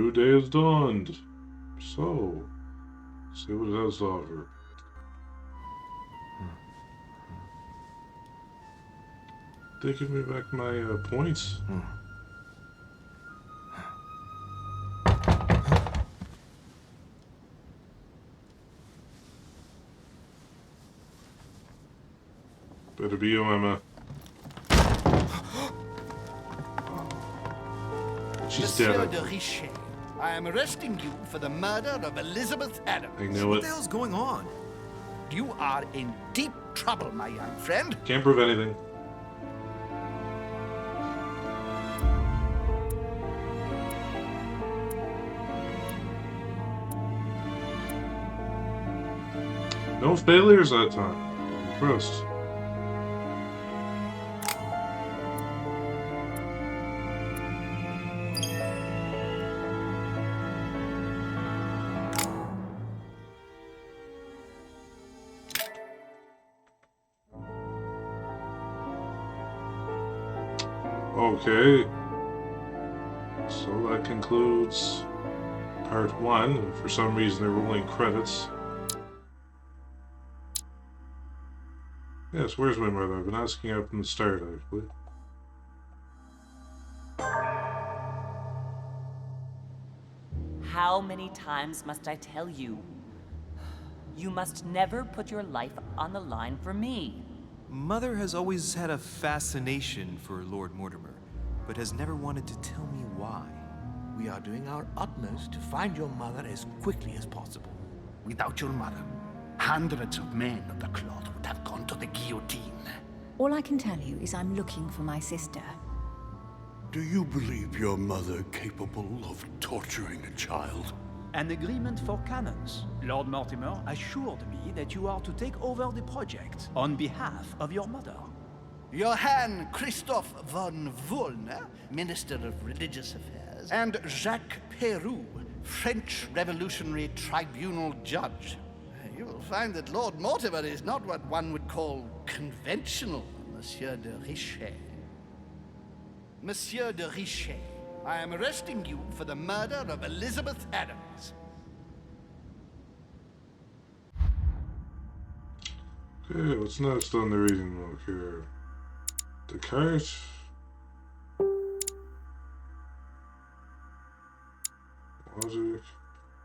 new day has dawned. So, see what it has to offer. They give me back my points. Better be you, Emma. She's dead. Monsieur de Richet, I am arresting you for the murder of Elizabeth Adams. I knew What it. the hell's going on? You are in deep trouble, my young friend. Can't prove anything. No failures that time. Impressed. Okay. So that concludes part 1. For some reason they're rolling credits. Yes, where's my mother? I've been asking her from the start, actually. How many times must I tell you? You must never put your life on the line for me. Mother has always had a fascination for Lord Mortimer, but has never wanted to tell me why. We are doing our utmost to find your mother as quickly as possible. Without your mother, hundreds of men of the cloth would have gone to the guillotine. All I can tell you is I'm looking for my sister. Do you believe your mother capable of torturing a child? An agreement for cannons. Lord Mortimer assured me that you are to take over the project on behalf of your mother. Johann Christoph von Wollner, Minister of Religious Affairs, and Jacques Peroux, French Revolutionary Tribunal Judge. You will find that Lord Mortimer is not what one would call conventional, Monsieur de Richet. Monsieur de Richet, I am arresting you for the murder of Elizabeth Adams. Okay, what's next on the reading log here? Descartes. Logic.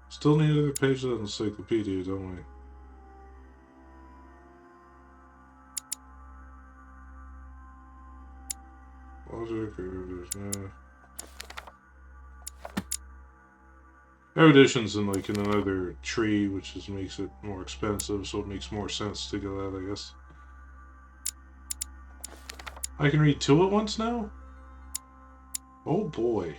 Still need another page of the encyclopedia, don't we? Logic, erudition, erudition's in like in another tree, which just makes it more expensive, so it makes more sense to go that, I guess. I can read 2 at once now? Oh boy.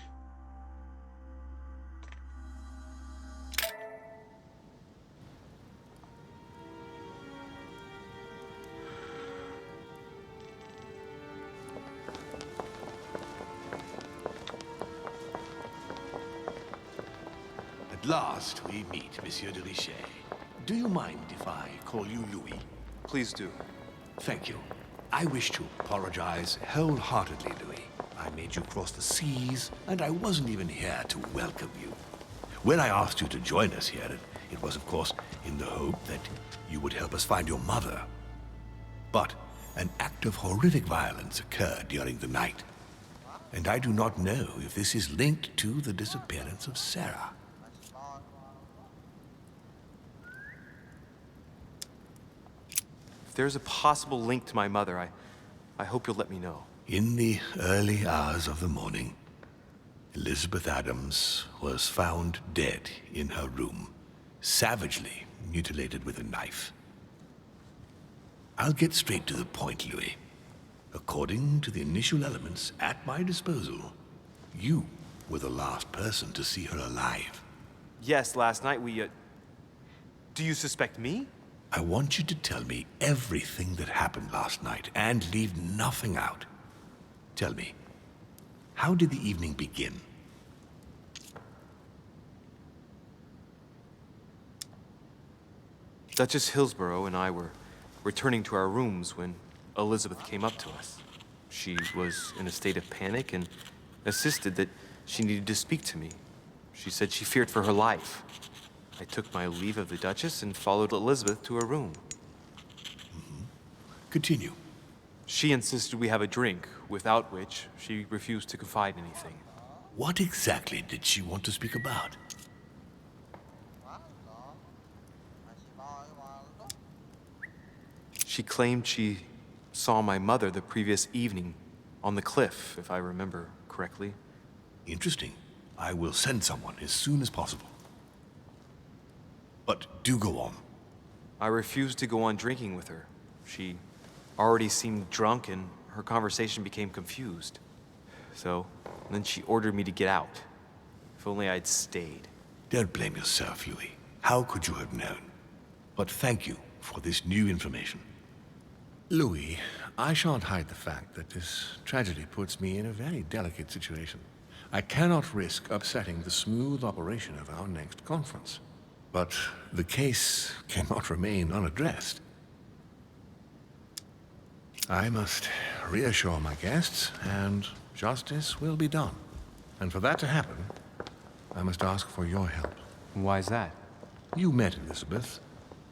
At last we meet, Monsieur de Richet. Do you mind if I call you Louis? Please do. Thank you. I wish to apologize wholeheartedly, Louis. I made you cross the seas, and I wasn't even here to welcome you. When I asked you to join us here, it was, of course, in the hope that you would help us find your mother. But an act of horrific violence occurred during the night, and I do not know if this is linked to the disappearance of Sarah. If there's a possible link to my mother, I hope you'll let me know. In the early hours of the morning, Elizabeth Adams was found dead in her room, savagely mutilated with a knife. I'll get straight to the point, Louis. According to the initial elements at my disposal, you were the last person to see her alive. Yes, last night Do you suspect me? I want you to tell me everything that happened last night and leave nothing out. Tell me, how did the evening begin? Duchess Hillsborough and I were returning to our rooms when Elizabeth came up to us. She was in a state of panic and insisted that she needed to speak to me. She said she feared for her life. I took my leave of the Duchess and followed Elizabeth to her room. Continue. She insisted we have a drink, without which she refused to confide anything. What exactly did she want to speak about? She claimed she saw my mother the previous evening on the cliff, if I remember correctly. Interesting. I will send someone as soon as possible. But do go on. I refused to go on drinking with her. She already seemed drunk and her conversation became confused. So, then she ordered me to get out. If only I'd stayed. Don't blame yourself, Louis. How could you have known? But thank you for this new information. Louis, I shan't hide the fact that this tragedy puts me in a very delicate situation. I cannot risk upsetting the smooth operation of our next conference. But the case cannot remain unaddressed. I must reassure my guests, and justice will be done. And for that to happen, I must ask for your help. Why is that? You met Elizabeth.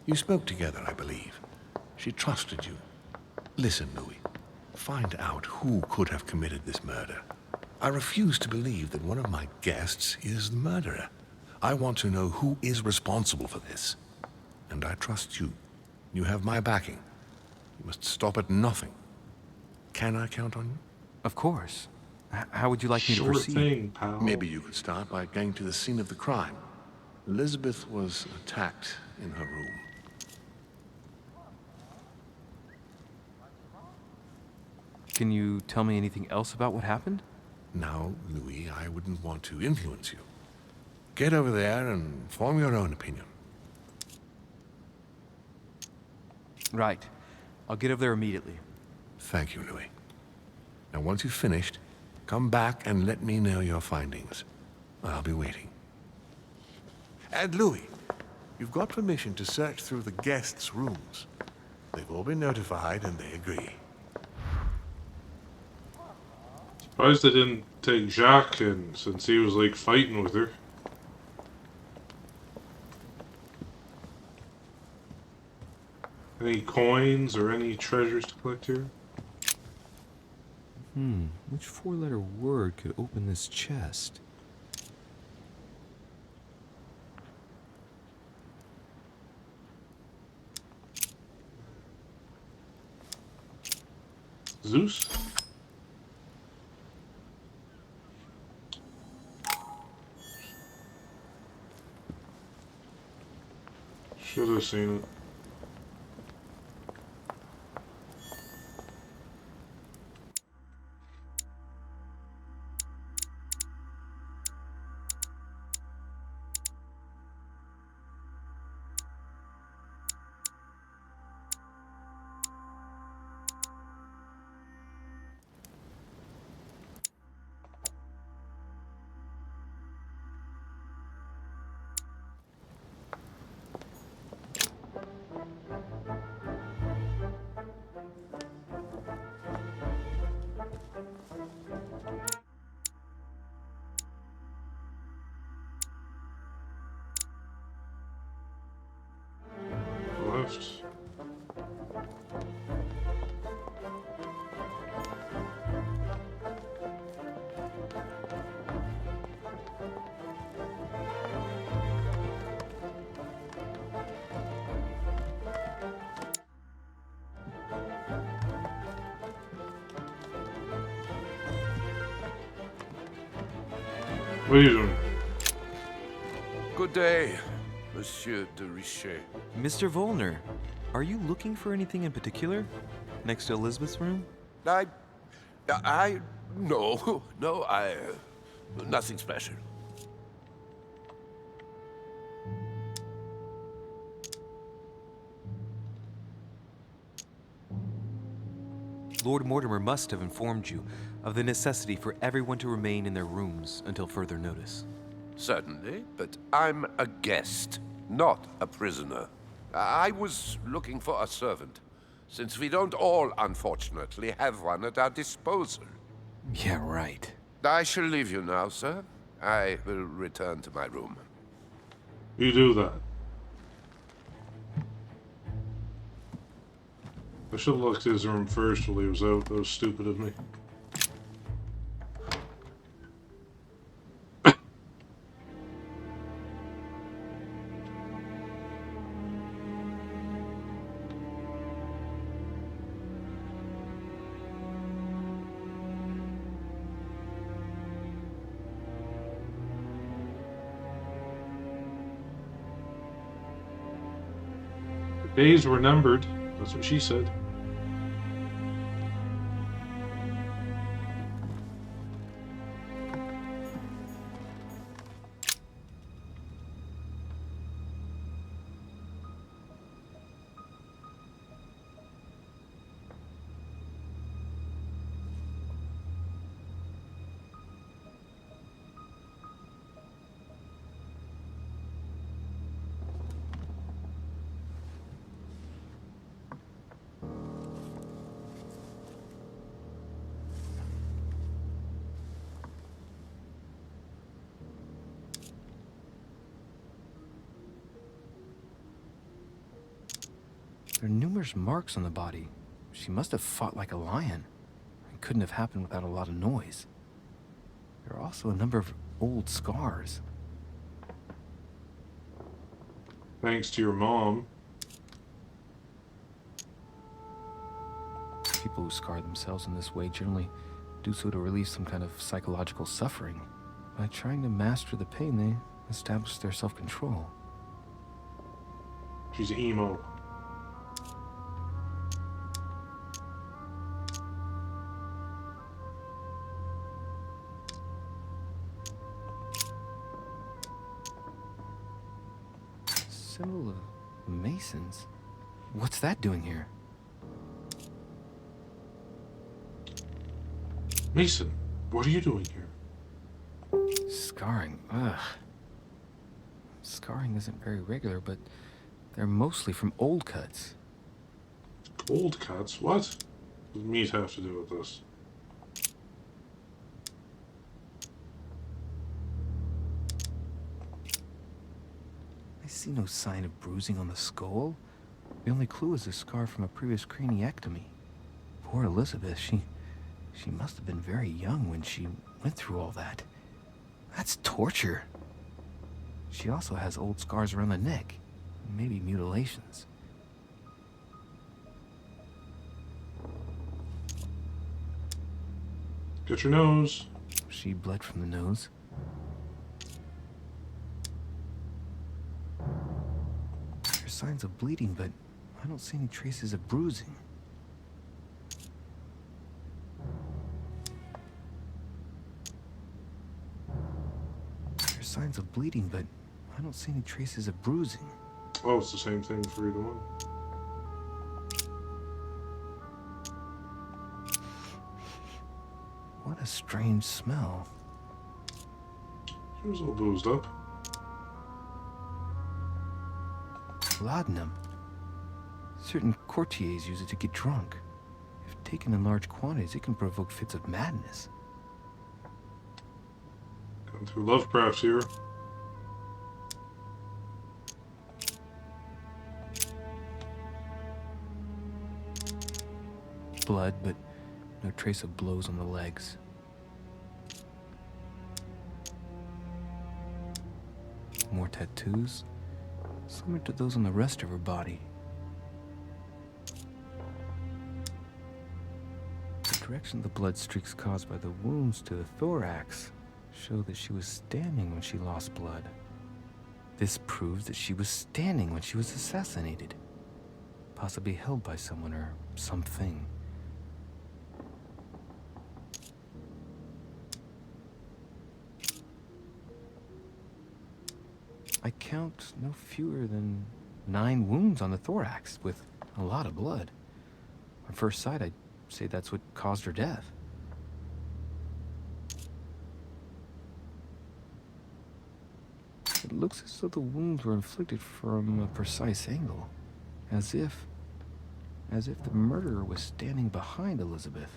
You spoke together, I believe. She trusted you. Listen, Louis. Find out who could have committed this murder. I refuse to believe that one of my guests is the murderer. I want to know who is responsible for this. And I trust you. You have my backing. You must stop at nothing. Can I count on you? Of course. How would you like me to Sure proceed? thing, pal. Maybe you could start by going to the scene of the crime. Elizabeth was attacked in her room. Can you tell me anything else about what happened? Now, Louis, I wouldn't want to influence you. Get over there and form your own opinion. Right. I'll get over there immediately. Thank you, Louis. Now, once you've finished, come back and let me know your findings. I'll be waiting. And Louis, you've got permission to search through the guests' rooms. They've all been notified and they agree. Surprised they didn't take Jacques in, since he was like fighting with her. Any coins or any treasures to collect here? Which four-letter word could open this chest? Zeus? Should have seen it. Left. What are you doing? Good day, Monsieur de Richet. Mr. Volner, are you looking for anything in particular? Next to Elizabeth's room? No, nothing special. Lord Mortimer must have informed you of the necessity for everyone to remain in their rooms until further notice. Certainly, but I'm a guest, not a prisoner. I was looking for a servant, since we don't all, unfortunately, have one at our disposal. Yeah, right. I shall leave you now, sir. I will return to my room. You do that. I should have looked at his room first while he was out. That was stupid of me. Days were numbered. That's what she said. There are numerous marks on the body. She must have fought like a lion. It couldn't have happened without a lot of noise. There are also a number of old scars. Thanks to your mom. People who scar themselves in this way generally do so to relieve some kind of psychological suffering. By trying to master the pain, they establish their self-control. She's emo. Symbol of Masons? What's that doing here? Mason, what are you doing here? Scarring. Ugh. Scarring isn't very regular, but they're mostly from old cuts. Old cuts? What? What does meat have to do with this? I see no sign of bruising on the skull. The only clue is a scar from a previous craniectomy. Poor Elizabeth, she must have been very young when she went through all that. That's torture. She also has old scars around the neck, maybe mutilations. Get your nose. She bled from the nose. There's signs of bleeding, but I don't see any traces of bruising. There's signs of bleeding, but I don't see any traces of bruising. Oh, it's the same thing for either one. What a strange smell. She was all boozed up. Laudanum. Certain courtiers use it to get drunk. If taken in large quantities, it can provoke fits of madness. Going through Lovecraft here. Blood, but no trace of blows on the legs. More tattoos, similar to those on the rest of her body. The direction of the blood streaks caused by the wounds to the thorax show that she was standing when she lost blood. This proves that she was standing when she was assassinated, possibly held by someone or something. I count no fewer than 9 wounds on the thorax, with a lot of blood. On first sight, I'd say that's what caused her death. It looks as though the wounds were inflicted from a precise angle, as if the murderer was standing behind Elizabeth.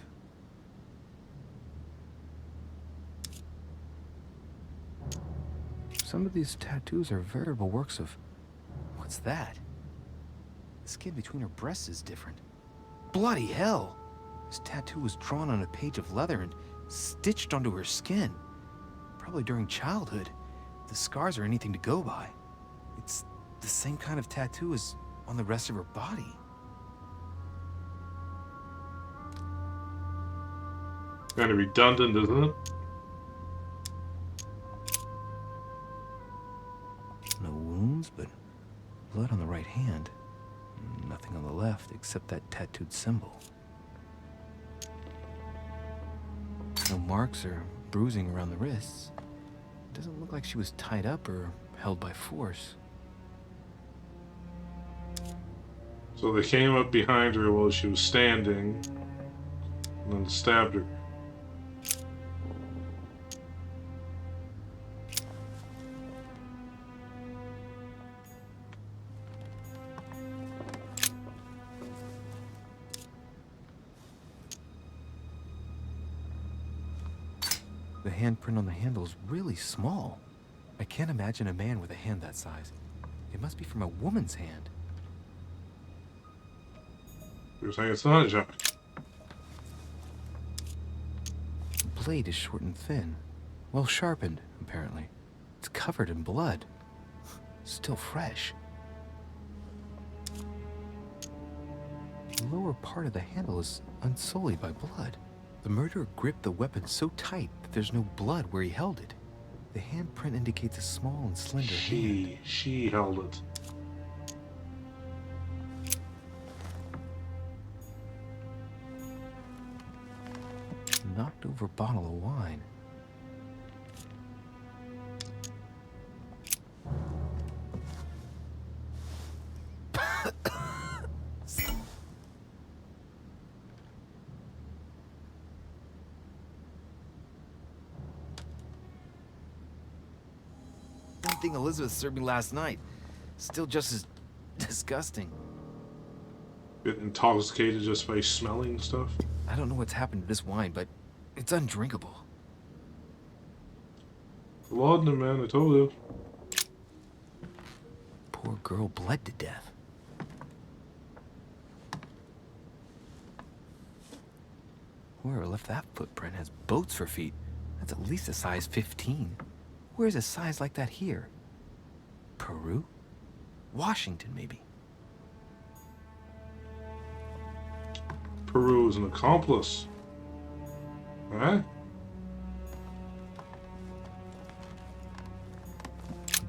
Some of these tattoos are veritable works of... What's that? The skin between her breasts is different. Bloody hell! This tattoo was drawn on a page of leather and stitched onto her skin. Probably during childhood. If the scars are anything to go by. It's the same kind of tattoo as on the rest of her body. Kind of redundant, isn't it? No wounds, but blood on the right hand. Nothing on the left except that tattooed symbol. No marks or bruising around the wrists. It doesn't look like she was tied up or held by force. So they came up behind her while she was standing and then stabbed her. The handprint on the handle is really small. I can't imagine a man with a hand that size. It must be from a woman's hand. You're saying it's not a Jack. The blade is short and thin. Well sharpened, apparently. It's covered in blood. Still fresh. The lower part of the handle is unsullied by blood. The murderer gripped the weapon so tight that there's no blood where he held it. The handprint indicates a small and slender hand. She held it. Knocked over bottle of wine. Same thing Elizabeth served me last night. Still just as disgusting. Get intoxicated just by smelling stuff. I don't know what's happened to this wine, but it's undrinkable. Laudanum, man, I told you. Poor girl bled to death. Whoever left that footprint has boats for feet. That's at least a size 15. Where's a size like that here? Peru? Washington, maybe. Peru is an accomplice. Huh?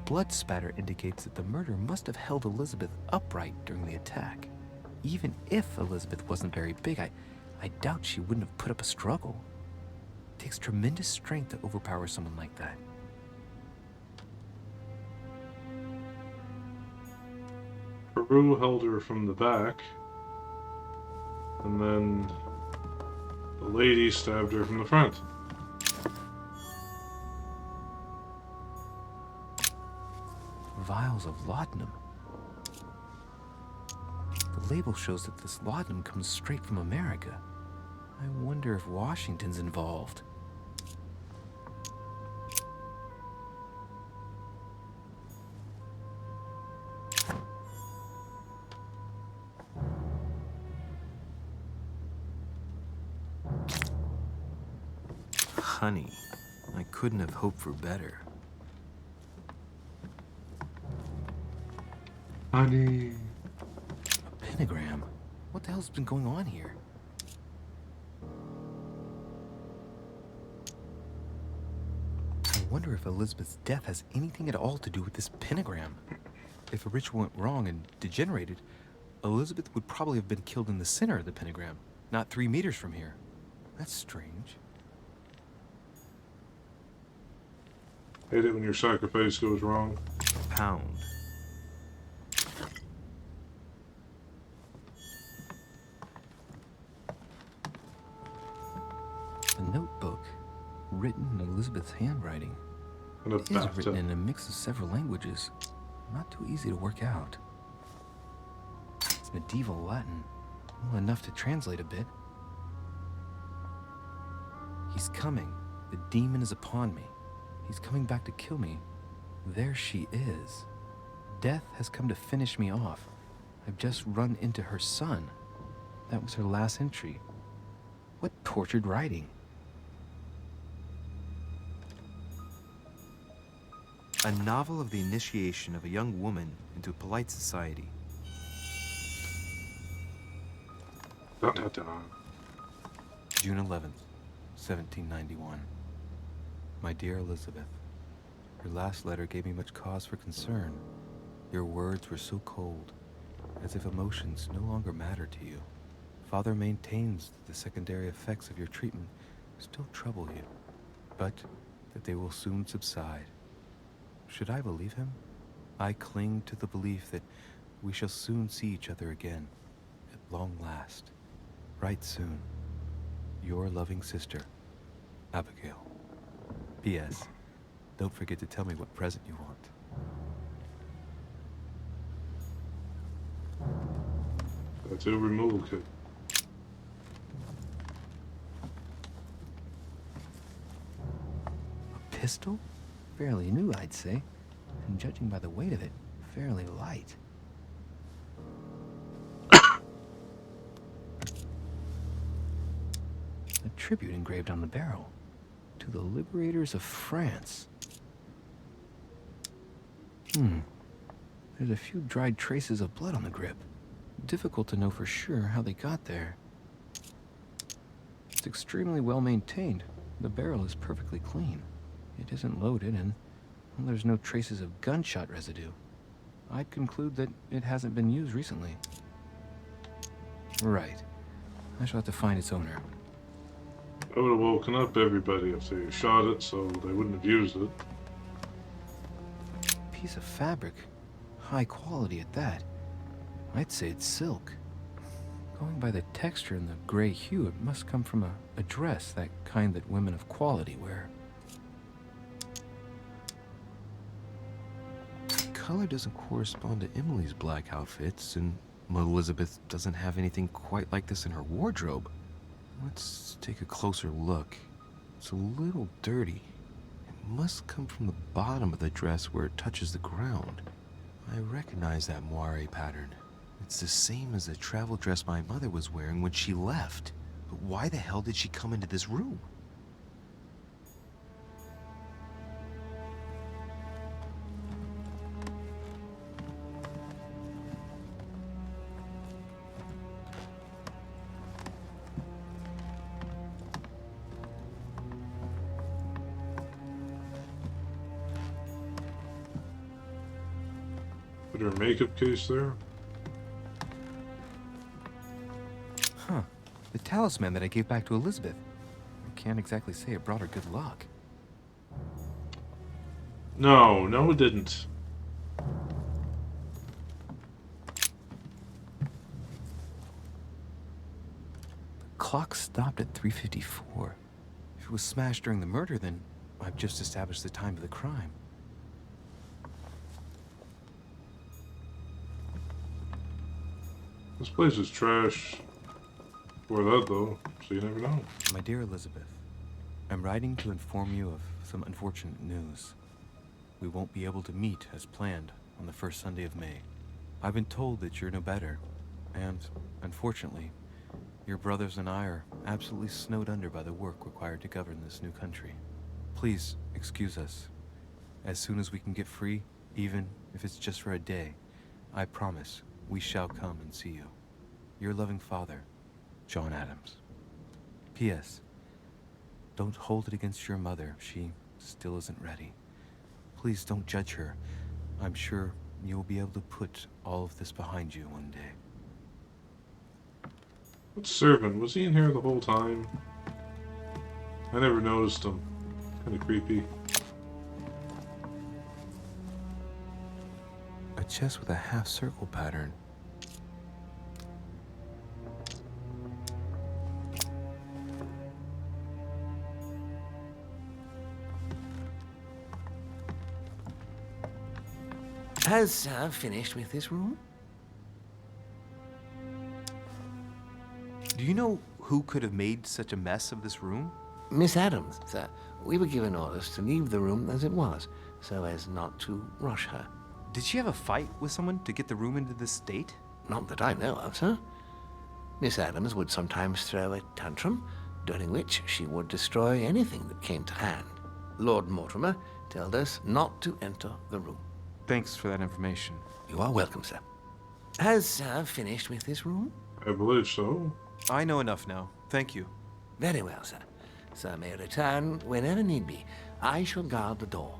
Blood spatter indicates that the murderer must have held Elizabeth upright during the attack. Even if Elizabeth wasn't very big, I doubt she wouldn't have put up a struggle. It takes tremendous strength to overpower someone like that. Peru held her from the back, and then the lady stabbed her from the front. Vials of laudanum. The label shows that this laudanum comes straight from America. I wonder if Washington's involved. Honey, I couldn't have hoped for better. Honey. A pentagram? What the hell's been going on here? I wonder if Elizabeth's death has anything at all to do with this pentagram. If a ritual went wrong and degenerated, Elizabeth would probably have been killed in the center of the pentagram, not 3 meters from here. That's strange. Hate it when your sacrifice goes wrong. A pound. A notebook, written in Elizabeth's handwriting. And a It is written bathtub. in a mix of several languages. Not too easy to work out. It's medieval Latin. Well, enough to translate a bit. He's coming. The demon is upon me. He's coming back to kill me. There she is. Death has come to finish me off. I've just run into her son. That was her last entry. What tortured writing. A novel of the initiation of a young woman into polite society. Dun, dun, dun. June 11th, 1791. My dear Elizabeth, your last letter gave me much cause for concern. Your words were so cold, as if emotions no longer matter to you. Father maintains that the secondary effects of your treatment still trouble you, but that they will soon subside. Should I believe him? I cling to the belief that we shall soon see each other again, at long last. Right soon. Your loving sister, Abigail. P.S. Don't forget to tell me what present you want. Tattoo removal kit. A pistol? Fairly new, I'd say. And judging by the weight of it, fairly light. A tribute engraved on the barrel. To the liberators of France. There's a few dried traces of blood on the grip. Difficult to know for sure how they got there. It's extremely well maintained. The barrel is perfectly clean. It isn't loaded, and there's no traces of gunshot residue. I'd conclude that it hasn't been used recently. Right. I shall have to find its owner. I would have woken up everybody if they shot it, so they wouldn't have used it. Piece of fabric. High quality at that. I'd say it's silk. Going by the texture and the gray hue, it must come from a dress, that kind that women of quality wear. The color doesn't correspond to Emily's black outfits, and Elizabeth doesn't have anything quite like this in her wardrobe. Let's take a closer look. It's a little dirty. It must come from the bottom of the dress where it touches the ground. I recognize that moire pattern. It's the same as the travel dress my mother was wearing when she left. But why the hell did she come into this room? Put her makeup case there. Huh. The talisman that I gave back to Elizabeth. I can't exactly say it brought her good luck. No, it didn't. The clock stopped at 3:54. If it was smashed during the murder, then I've just established the time of the crime. This place is trash. For that, though, so you never know. My dear Elizabeth, I'm writing to inform you of some unfortunate news. We won't be able to meet as planned on the first Sunday of May. I've been told that you're no better, and, unfortunately, your brothers and I are absolutely snowed under by the work required to govern this new country. Please excuse us. As soon as we can get free, even if it's just for a day, I promise we shall come and see you. Your loving father, John Adams. P.S. Don't hold it against your mother. She still isn't ready. Please don't judge her. I'm sure you'll be able to put all of this behind you one day. What servant? Was he in here the whole time? I never noticed him. Kind of creepy. A chest with a half-circle pattern. Has Sam finished with this room? Do you know who could have made such a mess of this room? Miss Adams, sir. We were given orders to leave the room as it was. so as not to rush her. Did she have a fight with someone to get the room into this state? Not that I know of, sir. Miss Adams would sometimes throw a tantrum, during which she would destroy anything that came to hand. Lord Mortimer told us not to enter the room. Thanks for that information. You are welcome, sir. Has Sir finished with this room? I believe so. I know enough now. Thank you. Very well, sir. Sir may return whenever need be. I shall guard the door.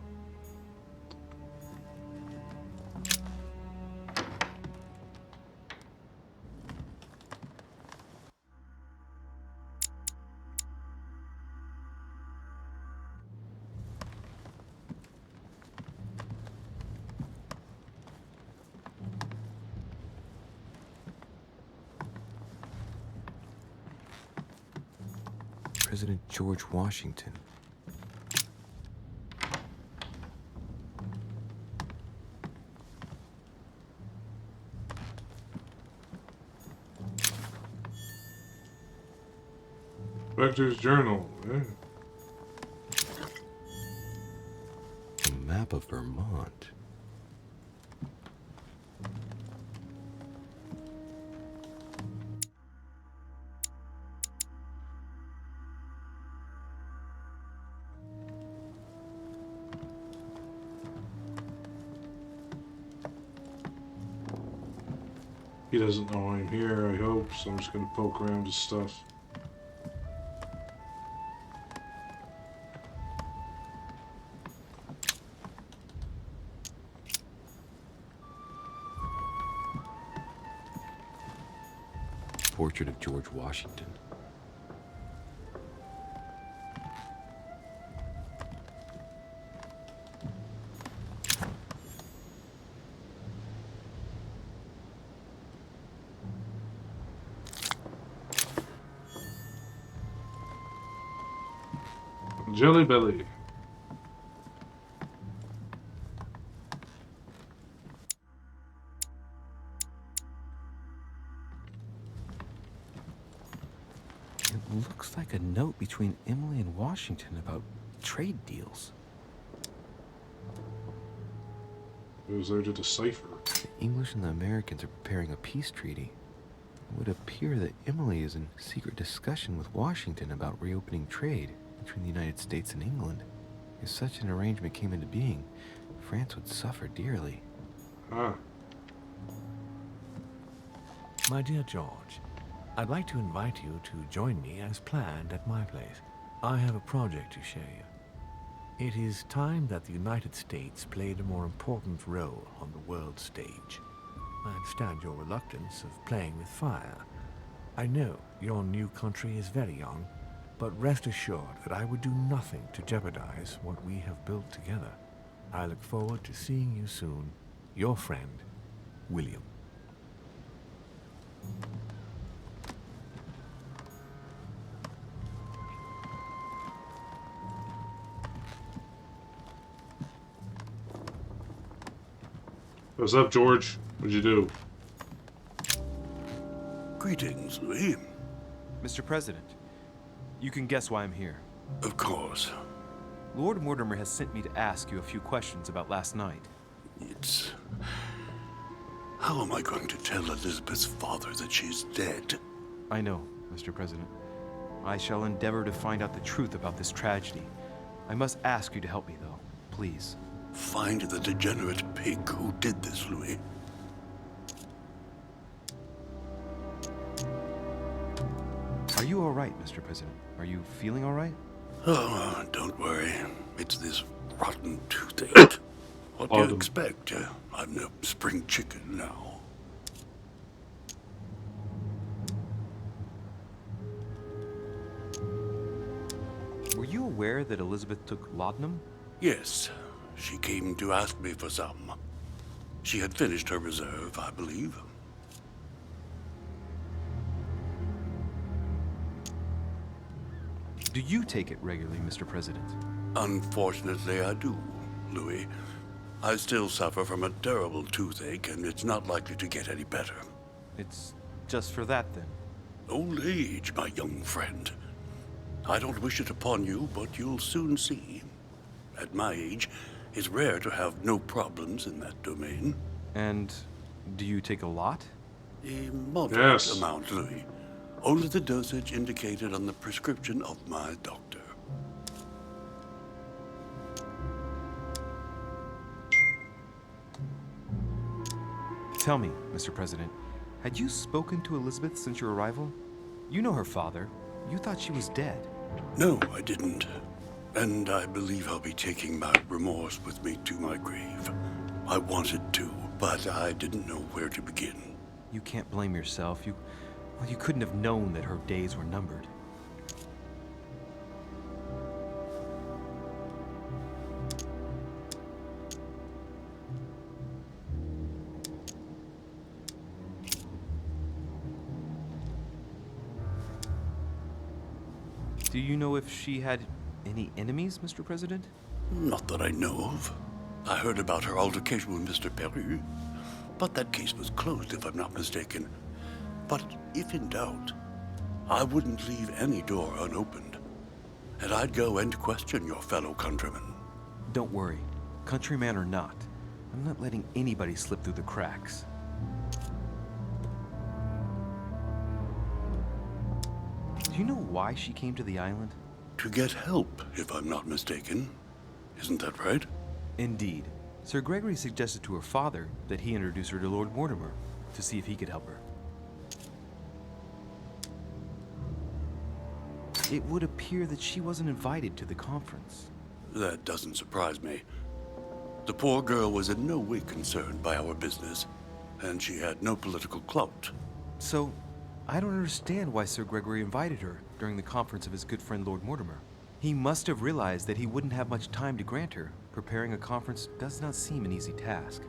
President George Washington. Vector's journal. Yeah. A map of Vermont. He doesn't know I'm here, I hope, so I'm just gonna poke around his stuff. Portrait of George Washington. Jelly Belly. It looks like a note between Emily and Washington about trade deals. It was there to decipher. The English and the Americans are preparing a peace treaty. It would appear that Emily is in secret discussion with Washington about reopening trade between the United States and England. If such an arrangement came into being, France would suffer dearly. Ah. My dear George, I'd like to invite you to join me as planned at my place. I have a project to show you. It is time that the United States played a more important role on the world stage. I understand your reluctance of playing with fire. I know your new country is very young, but rest assured that I would do nothing to jeopardize what we have built together. I look forward to seeing you soon. Your friend, William. What's up, George? What'd you do? Greetings, Louis. Mr. President, you can guess why I'm here. Of course. Lord Mortimer has sent me to ask you a few questions about last night. It's... How am I going to tell Elizabeth's father that she's dead? I know, Mr. President. I shall endeavor to find out the truth about this tragedy. I must ask you to help me, though. Please. Find the degenerate pig who did this, Louis. Are you all right, Mr. President? Are you feeling all right? Oh, don't worry. It's this rotten toothache. What do you expect? I'm no spring chicken now. Were you aware that Elizabeth took laudanum? Yes. She came to ask me for some. She had finished her reserve, I believe. Do you take it regularly, Mr. President? Unfortunately, I do, Louis. I still suffer from a terrible toothache, and it's not likely to get any better. It's just for that, then? Old age, my young friend. I don't wish it upon you, but you'll soon see. At my age, It's rare to have no problems in that domain. And do you take a lot? A moderate Yes. amount, Louis. Only the dosage indicated on the prescription of my doctor. Tell me, Mr. President, had you spoken to Elizabeth since your arrival? You know her father. You thought she was dead. No, I didn't. And I believe I'll be taking my remorse with me to my grave. I wanted to, but I didn't know where to begin. You can't blame yourself. You couldn't have known that her days were numbered. Do you know if she had any enemies, Mr. President? Not that I know of. I heard about her altercation with Mr. Peru, but that case was closed, if I'm not mistaken. But if in doubt, I wouldn't leave any door unopened. And I'd go and question your fellow countrymen. Don't worry. Countryman or not, I'm not letting anybody slip through the cracks. Do you know why she came to the island? To get help, if I'm not mistaken. Isn't that right? Indeed. Sir Gregory suggested to her father that he introduce her to Lord Mortimer to see if he could help her. It would appear that she wasn't invited to the conference. That doesn't surprise me. The poor girl was in no way concerned by our business, and she had no political clout. So, I don't understand why Sir Gregory invited her during the conference of his good friend Lord Mortimer. He must have realized that he wouldn't have much time to grant her. Preparing a conference does not seem an easy task.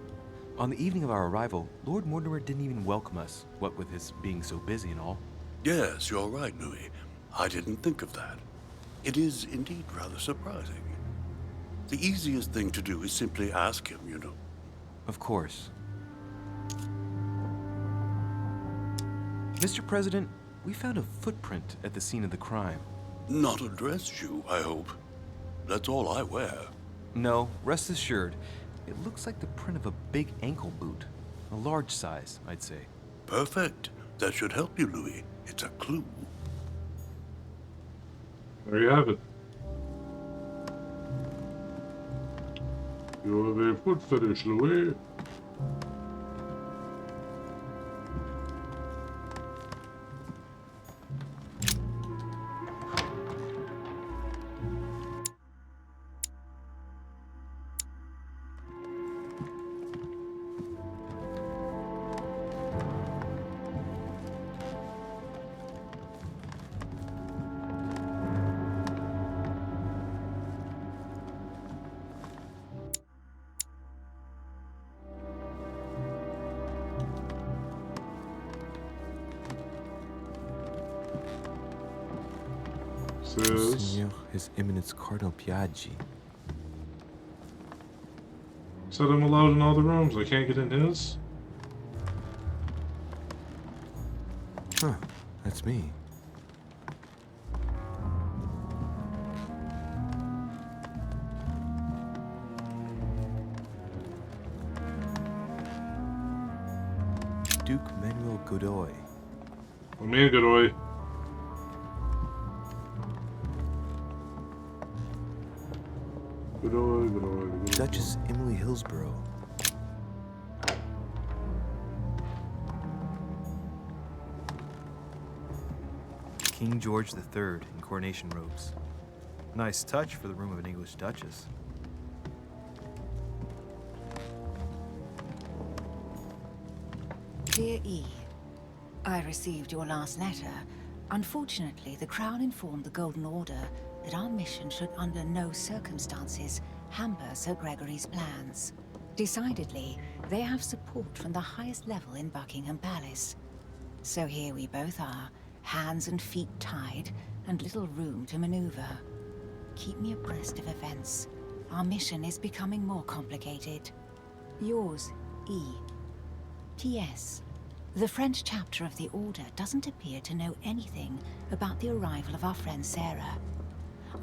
On the evening of our arrival, Lord Mortimer didn't even welcome us, what with his being so busy and all. Yes, you're right, Louis. I didn't think of that. It is indeed rather surprising. The easiest thing to do is simply ask him, you know. Of course. Mr. President, we found a footprint at the scene of the crime. Not a dress shoe, I hope. That's all I wear. No, rest assured. It looks like the print of a big ankle boot. A large size, I'd say. Perfect. That should help you, Louis. It's a clue. There you have it. You have a foot fetish, Louis. Says, Signor, His Eminence Cardinal Piaggi. said I'm allowed in all the rooms. I can't get in his. Huh, that's me. Duke Manuel Godoy. I'm in, Godoy. Godoy. Duchess Emily Hillsborough. King George III in coronation robes. Nice touch for the room of an English duchess. Dear E, I received your last letter. Unfortunately, the Crown informed the Golden Order that our mission should under no circumstances hamper Sir Gregory's plans. Decidedly, they have support from the highest level in Buckingham Palace. So here we both are, hands and feet tied, and little room to maneuver. Keep me abreast of events. Our mission is becoming more complicated. Yours, E. T.S. The French chapter of the Order doesn't appear to know anything about the arrival of our friend Sarah.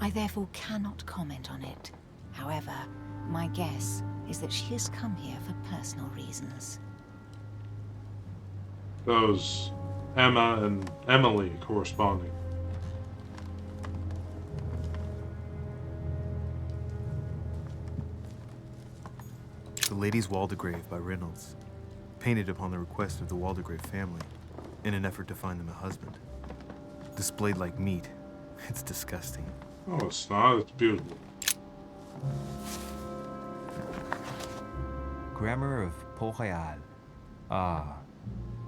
I therefore cannot comment on it. However, My guess is that she has come here for personal reasons. Those Emma and Emily corresponding. The Lady's Waldegrave by Reynolds, painted upon the request of the Waldegrave family, in an effort to find them a husband. Displayed like meat. It's disgusting. Oh, it's not. It's beautiful. Grammar of Port-Royal. Ah,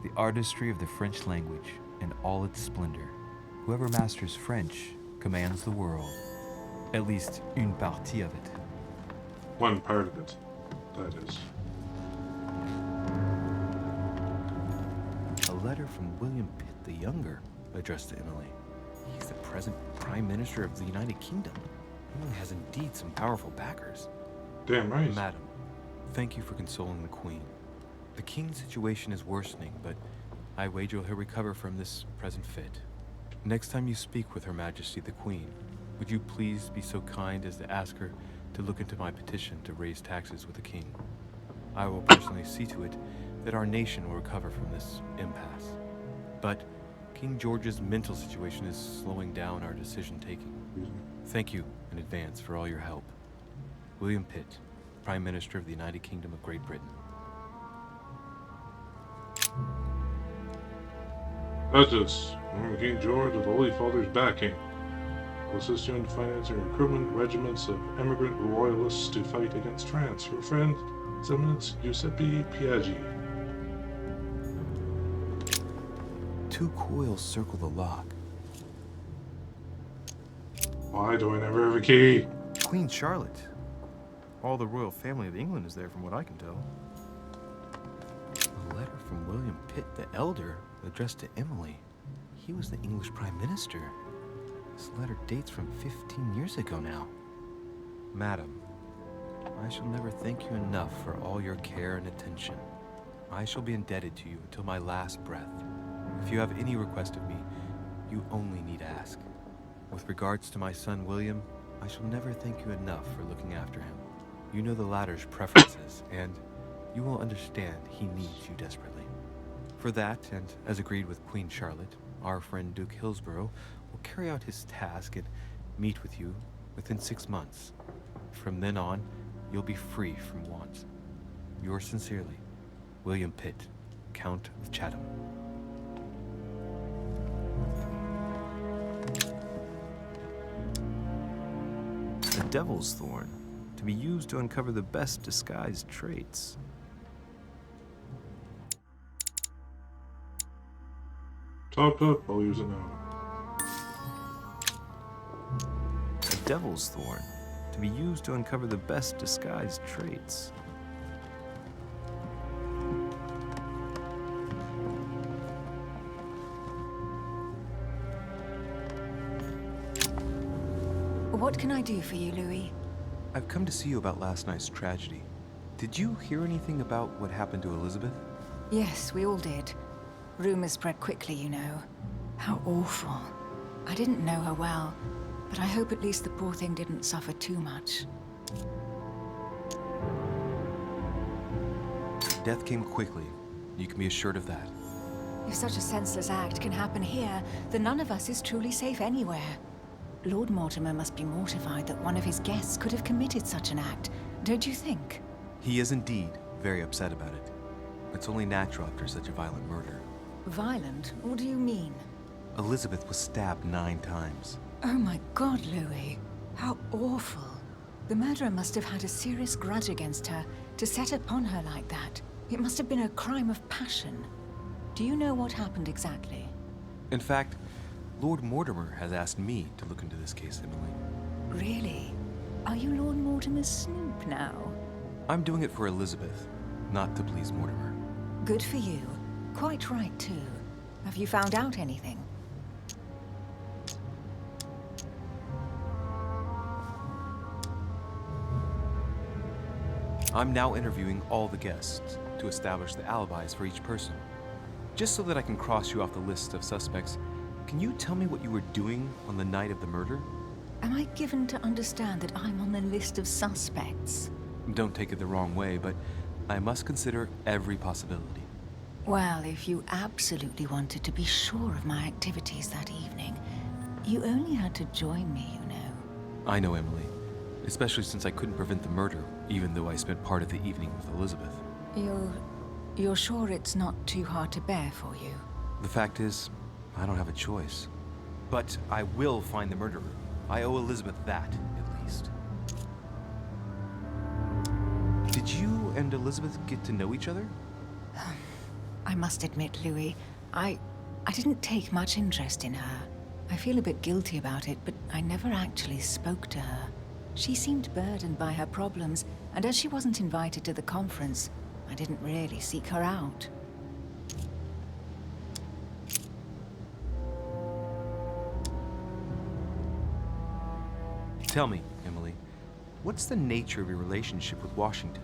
the artistry of the French language in all its splendor. Whoever masters French commands the world. At least une partie of it. One part of it, that is. A letter from William Pitt the Younger, addressed to Emily. He's the present Prime Minister of the United Kingdom. Emily has indeed some powerful backers. Damn right. Madam, thank you for consoling the Queen. The King's situation is worsening, but I wager he'll recover from this present fit. Next time you speak with Her Majesty the Queen, would you please be so kind as to ask her to look into my petition to raise taxes with the King? I will personally see to it that our nation will recover from this impasse. But King George's mental situation is slowing down our decision-taking. Thank you in advance for all your help. William Pitt, Prime Minister of the United Kingdom of Great Britain. Duchess, King George with the Holy Father's backing, will assist you in financing recruitment regiments of emigrant royalists to fight against France. Your friend, His Eminence Giuseppe Piaggi. 2 coils circle the lock. Why do I never have a key? Queen Charlotte. All the royal family of England is there from what I can tell. A letter from William Pitt the Elder, addressed to Emily. He was the English Prime Minister. This letter dates from 15 years ago now. Madam, I shall never thank you enough for all your care and attention. I shall be indebted to you until my last breath. If you have any request of me, you only need ask. With regards to my son William, I shall never thank you enough for looking after him. You know the latter's preferences, and you will understand he needs you desperately. For that, and as agreed with Queen Charlotte, our friend Duke Hillsborough will carry out his task and meet with you within 6 months. From then on, you'll be free from want. Yours sincerely, William Pitt, Count of Chatham. The Devil's Thorn, to be used to uncover the best disguised traits. Top up, I'll use it now. A Devil's Thorn, to be used to uncover the best disguised traits. What can I do for you, Louis? I've come to see you about last night's tragedy. Did you hear anything about what happened to Elizabeth? Yes, we all did. Rumors spread quickly, you know. How awful. I didn't know her well, but I hope at least the poor thing didn't suffer too much. Death came quickly. You can be assured of that. If such a senseless act can happen here, then none of us is truly safe anywhere. Lord Mortimer must be mortified that one of his guests could have committed such an act, don't you think? He is indeed very upset about it. It's only natural after such a violent murder. Violent? What do you mean? Elizabeth was stabbed 9 times. Oh my God, Louis. How awful. The murderer must have had a serious grudge against her to set upon her like that. It must have been a crime of passion. Do you know what happened exactly? In fact, Lord Mortimer has asked me to look into this case, Emily. Really? Are you Lord Mortimer's snoop now? I'm doing it for Elizabeth, not to please Mortimer. Good for you. Quite right, too. Have you found out anything? I'm now interviewing all the guests to establish the alibis for each person. Just so that I can cross you off the list of suspects, can you tell me what you were doing on the night of the murder? Am I given to understand that I'm on the list of suspects? Don't take it the wrong way, but I must consider every possibility. Well, if you absolutely wanted to be sure of my activities that evening, you only had to join me, you know. I know, Emily. Especially since I couldn't prevent the murder, even though I spent part of the evening with Elizabeth. You're sure it's not too hard to bear for you? The fact is, I don't have a choice. But I will find the murderer. I owe Elizabeth that, at least. Did you and Elizabeth get to know each other? I must admit, Louis, I didn't take much interest in her. I feel a bit guilty about it, but I never actually spoke to her. She seemed burdened by her problems, and as she wasn't invited to the conference, I didn't really seek her out. Tell me, Emily, what's the nature of your relationship with Washington?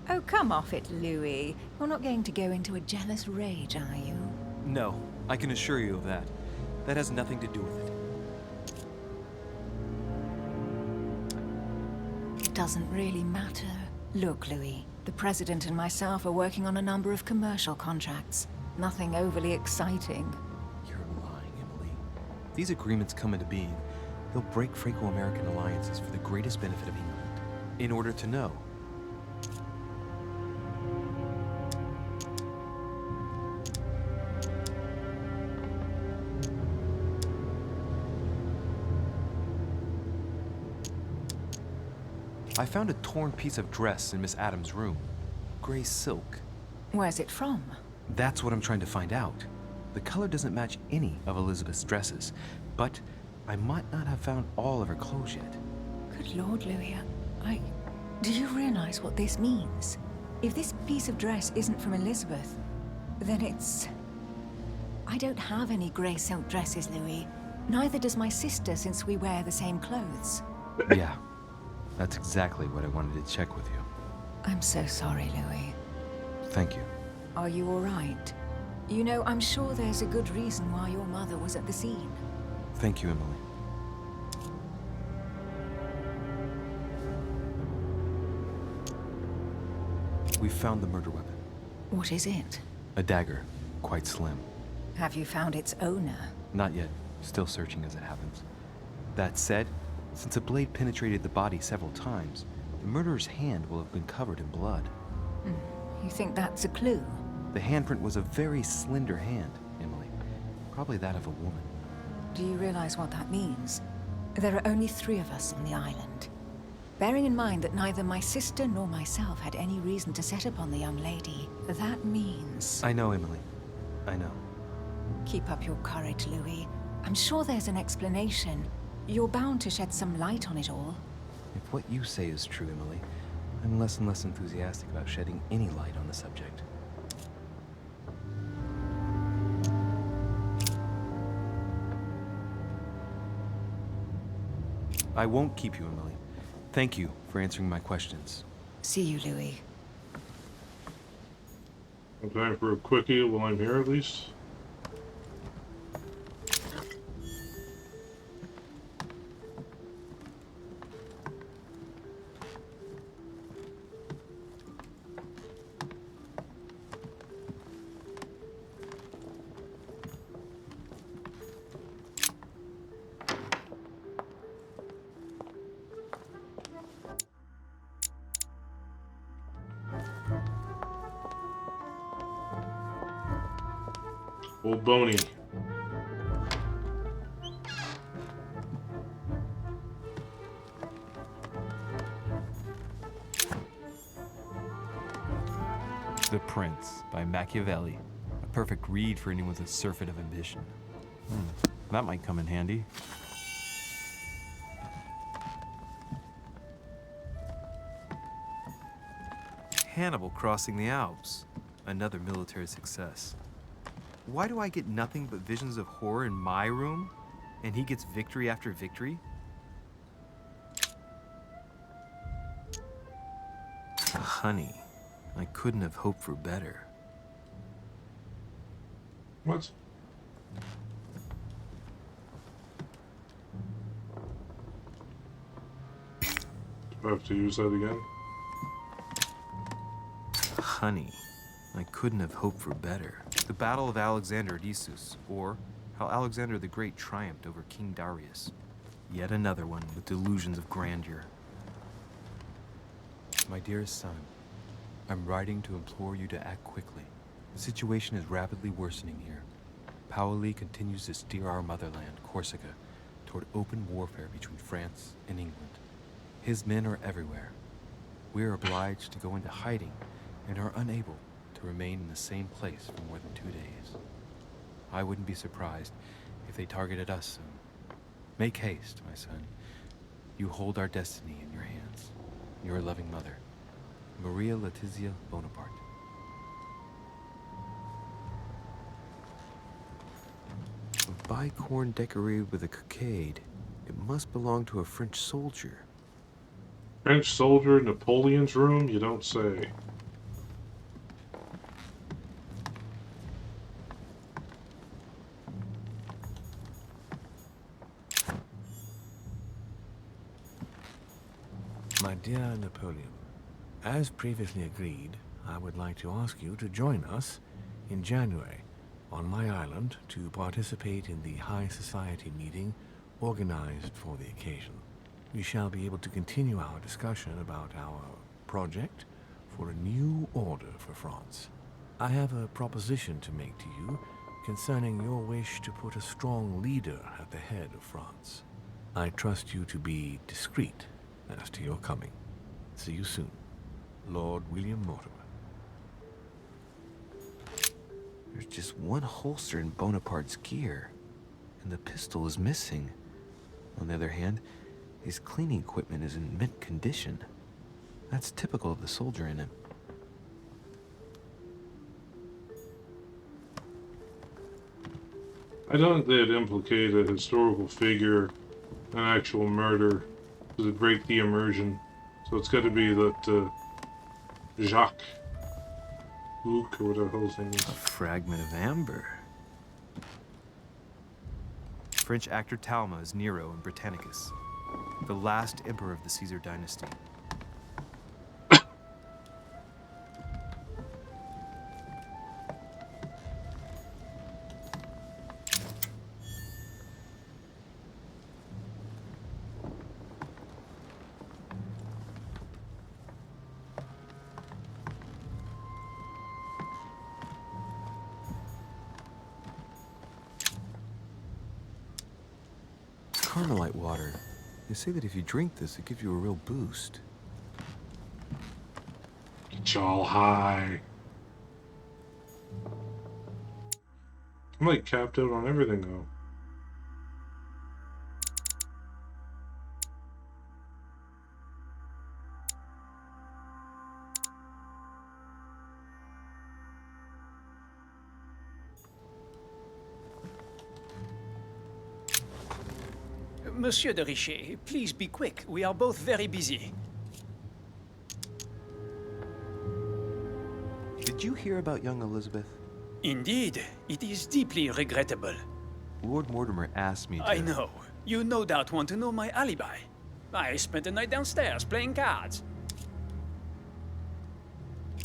Oh, come off it, Louis. You're not going to go into a jealous rage, are you? No, I can assure you of that. That has nothing to do with it. It doesn't really matter. Look, Louis, the President and myself are working on a number of commercial contracts. Nothing overly exciting. You're lying, Emily. If these agreements come into being, they'll break Franco-American alliances for the greatest benefit of England. In order to know. I found a torn piece of dress in Miss Adams' room. Gray silk. Where's it from? That's what I'm trying to find out. The color doesn't match any of Elizabeth's dresses, but I might not have found all of her clothes yet. Good Lord, Louis, do you realize what this means? If this piece of dress isn't from Elizabeth, then it's... I don't have any grey silk dresses, Louis. Neither does my sister, since we wear the same clothes. Yeah, that's exactly what I wanted to check with you. I'm so sorry, Louis. Thank you. Are you all right? You know, I'm sure there's a good reason why your mother was at the scene. Thank you, Emily. We found the murder weapon. What is it? A dagger, quite slim. Have you found its owner? Not yet. Still searching as it happens. That said, since the blade penetrated the body several times, the murderer's hand will have been covered in blood. You think that's a clue? The handprint was a very slender hand, Emily. Probably that of a woman. Do you realize what that means? There are only 3 of us on the island. Bearing in mind that neither my sister nor myself had any reason to set upon the young lady, that means... I know, Emily. I know. Keep up your courage, Louis. I'm sure there's an explanation. You're bound to shed some light on it all. If what you say is true, Emily, I'm less and less enthusiastic about shedding any light on the subject. I won't keep you, Emily. Thank you for answering my questions. See you, Louis. Okay, for a quickie while I'm here at least. Old Boney. The Prince by Machiavelli. A perfect read for anyone with a surfeit of ambition. That might come in handy. Hannibal crossing the Alps. Another military success. Why do I get nothing but visions of horror in my room, and he gets victory after victory? Honey, I couldn't have hoped for better. What? Do I have to use that again? honey. I couldn't have hoped for better. The Battle of Alexander at Issus, or how Alexander the Great triumphed over King Darius. Yet another one with delusions of grandeur. My dearest son, I'm writing to implore you to act quickly. The situation is rapidly worsening here. Paoli continues to steer our motherland, Corsica, toward open warfare between France and England. His men are everywhere. We are obliged to go into hiding and are unable to remain in the same place for more than 2 days. I wouldn't be surprised if they targeted us soon. Make haste, my son. You hold our destiny in your hands. Your loving mother, Maria Letizia Bonaparte. A bicorn decorated with a cockade. It must belong to a French soldier. French soldier in Napoleon's room? You don't say. My dear Napoleon, as previously agreed, I would like to ask you to join us in January on my island to participate in the High Society meeting organized for the occasion. We shall be able to continue our discussion about our project for a new order for France. I have a proposition to make to you concerning your wish to put a strong leader at the head of France. I trust you to be discreet as to your coming. See you soon, Lord William Mortimer. There's just one holster in Bonaparte's gear, and the pistol is missing. On the other hand, his cleaning equipment is in mint condition. That's typical of the soldier in him. I don't think they'd implicate a historical figure, an actual murder, to break the immersion. So it's got to be that Jacques Luc, or whatever the whole thing is. A fragment of amber. French actor Talma is Nero in Britannicus, the last emperor of the Caesar dynasty. Carmelite water. They say that if you drink this, it gives you a real boost. Get y'all high. I'm like capped out on everything though. Monsieur de Richet, please be quick. We are both very busy. Did you hear about young Elizabeth? Indeed, it is deeply regrettable. Lord Mortimer asked me to... I know. You no doubt want to know my alibi. I spent the night downstairs playing cards.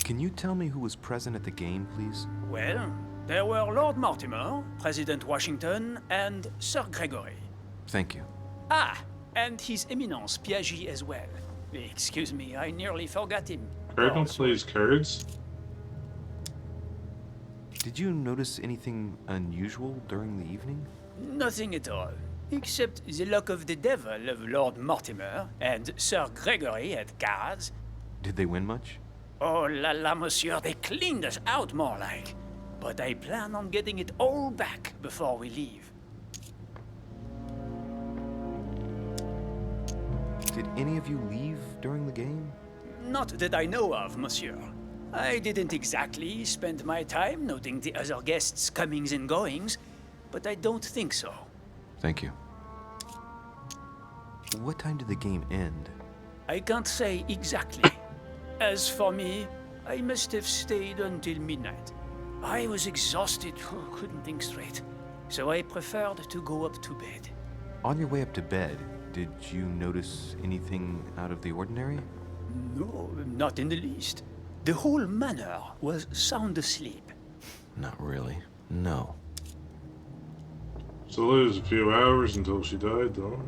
Can you tell me who was present at the game, please? Well, there were Lord Mortimer, President Washington, and Sir Gregory. Thank you. Ah, and His Eminence Piaget as well. Excuse me, I nearly forgot him. Cardinal plays cards? Did you notice anything unusual during the evening? Nothing at all, except the luck of the devil of Lord Mortimer and Sir Gregory at cards. Did they win much? Oh la la, monsieur, they cleaned us out more like. But I plan on getting it all back before we leave. Did any of you leave during the game? Not that I know of, monsieur. I didn't exactly spend my time noting the other guests' comings and goings, but I don't think so. Thank you. What time did the game end? I can't say exactly. As for me, I must have stayed until midnight. I was exhausted, couldn't think straight, so I preferred to go up to bed. On your way up to bed, did you notice anything out of the ordinary? No, not in the least. The whole manor was sound asleep. Not really. No. So it was a few hours until she died, though.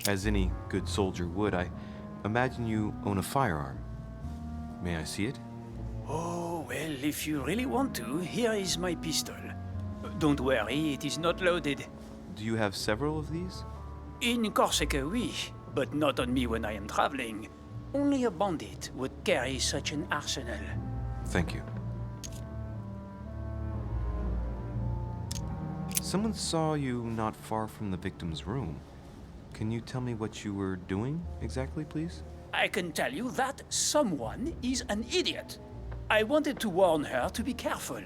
As any good soldier would, I imagine you own a firearm. May I see it? Oh, well, if you really want to, here is my pistol. Don't worry, it is not loaded. Do you have several of these? In Corsica, oui, but not on me when I am traveling. Only a bandit would carry such an arsenal. Thank you. Someone saw you not far from the victim's room. Can you tell me what you were doing exactly, please? I can tell you that someone is an idiot. I wanted to warn her to be careful.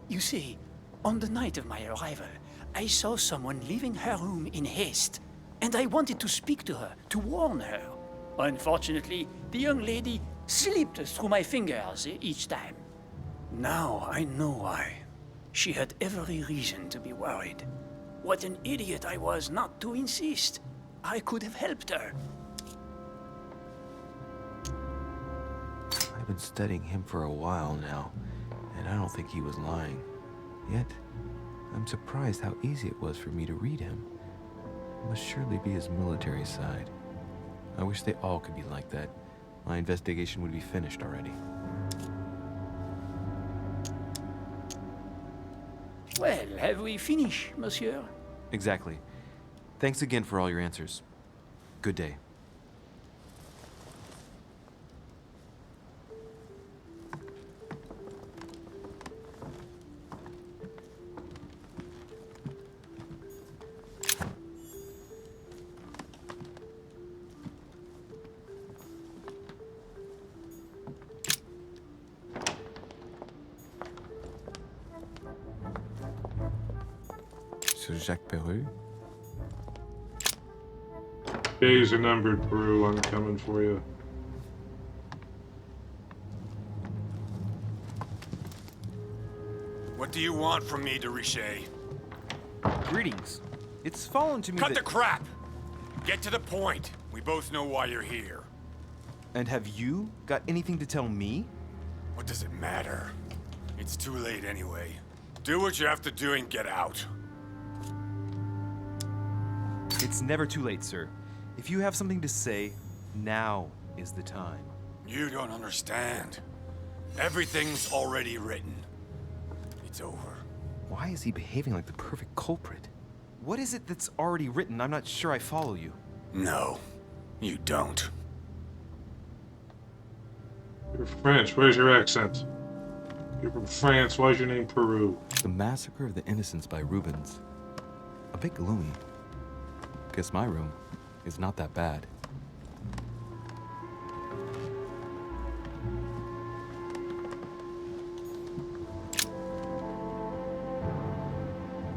You see, on the night of my arrival, I saw someone leaving her room in haste, and I wanted to speak to her, to warn her. Unfortunately, the young lady slipped through my fingers each time. Now I know why. She had every reason to be worried. What an idiot I was not to insist. I could have helped her. I've been studying him for a while now, and I don't think he was lying. Yet, I'm surprised how easy it was for me to read him. It must surely be his military side. I wish they all could be like that. My investigation would be finished already. Well, have we finished, monsieur? Exactly. Thanks again for all your answers. Good day. Sir Jacques Peru? Days are numbered, Peru. I'm coming for you. What do you want from me, de Richet? Greetings. It's fallen to me Cut that... the crap! Get to the point. We both know why you're here. And have you got anything to tell me? What does it matter? It's too late anyway. Do what you have to do and get out. It's never too late, sir. If you have something to say, now is the time. You don't understand. Everything's already written. It's over. Why is he behaving like the perfect culprit? What is it that's already written? I'm not sure I follow you. No, you don't. You're French. Where's your accent? You're from France. Why's your name Peru? The Massacre of the Innocents by Rubens. A bit gloomy. Guess my room is not that bad.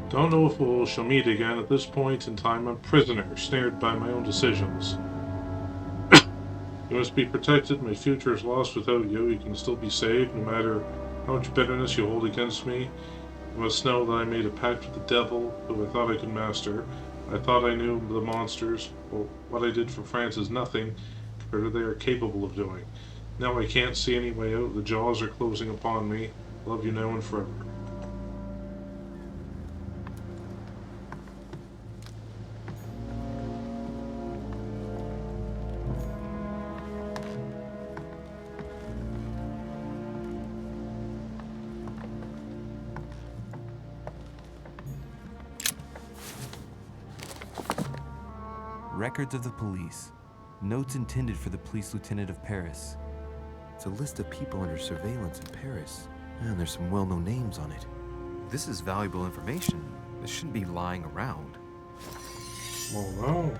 Don't know if we shall meet again. At this point in time, I'm prisoner, snared by my own decisions. You must be protected. My future is lost without you. You can still be saved, no matter how much bitterness you hold against me. You must know that I made a pact with the devil, who I thought I could master. I thought I knew the monsters. Well, what I did for France is nothing compared to what they are capable of doing. Now I can't see any way out. The jaws are closing upon me. Love you now and forever. Records of the police. Notes intended for the police lieutenant of Paris. It's a list of people under surveillance in Paris. And there's some well-known names on it. This is valuable information. This shouldn't be lying around. Well, no.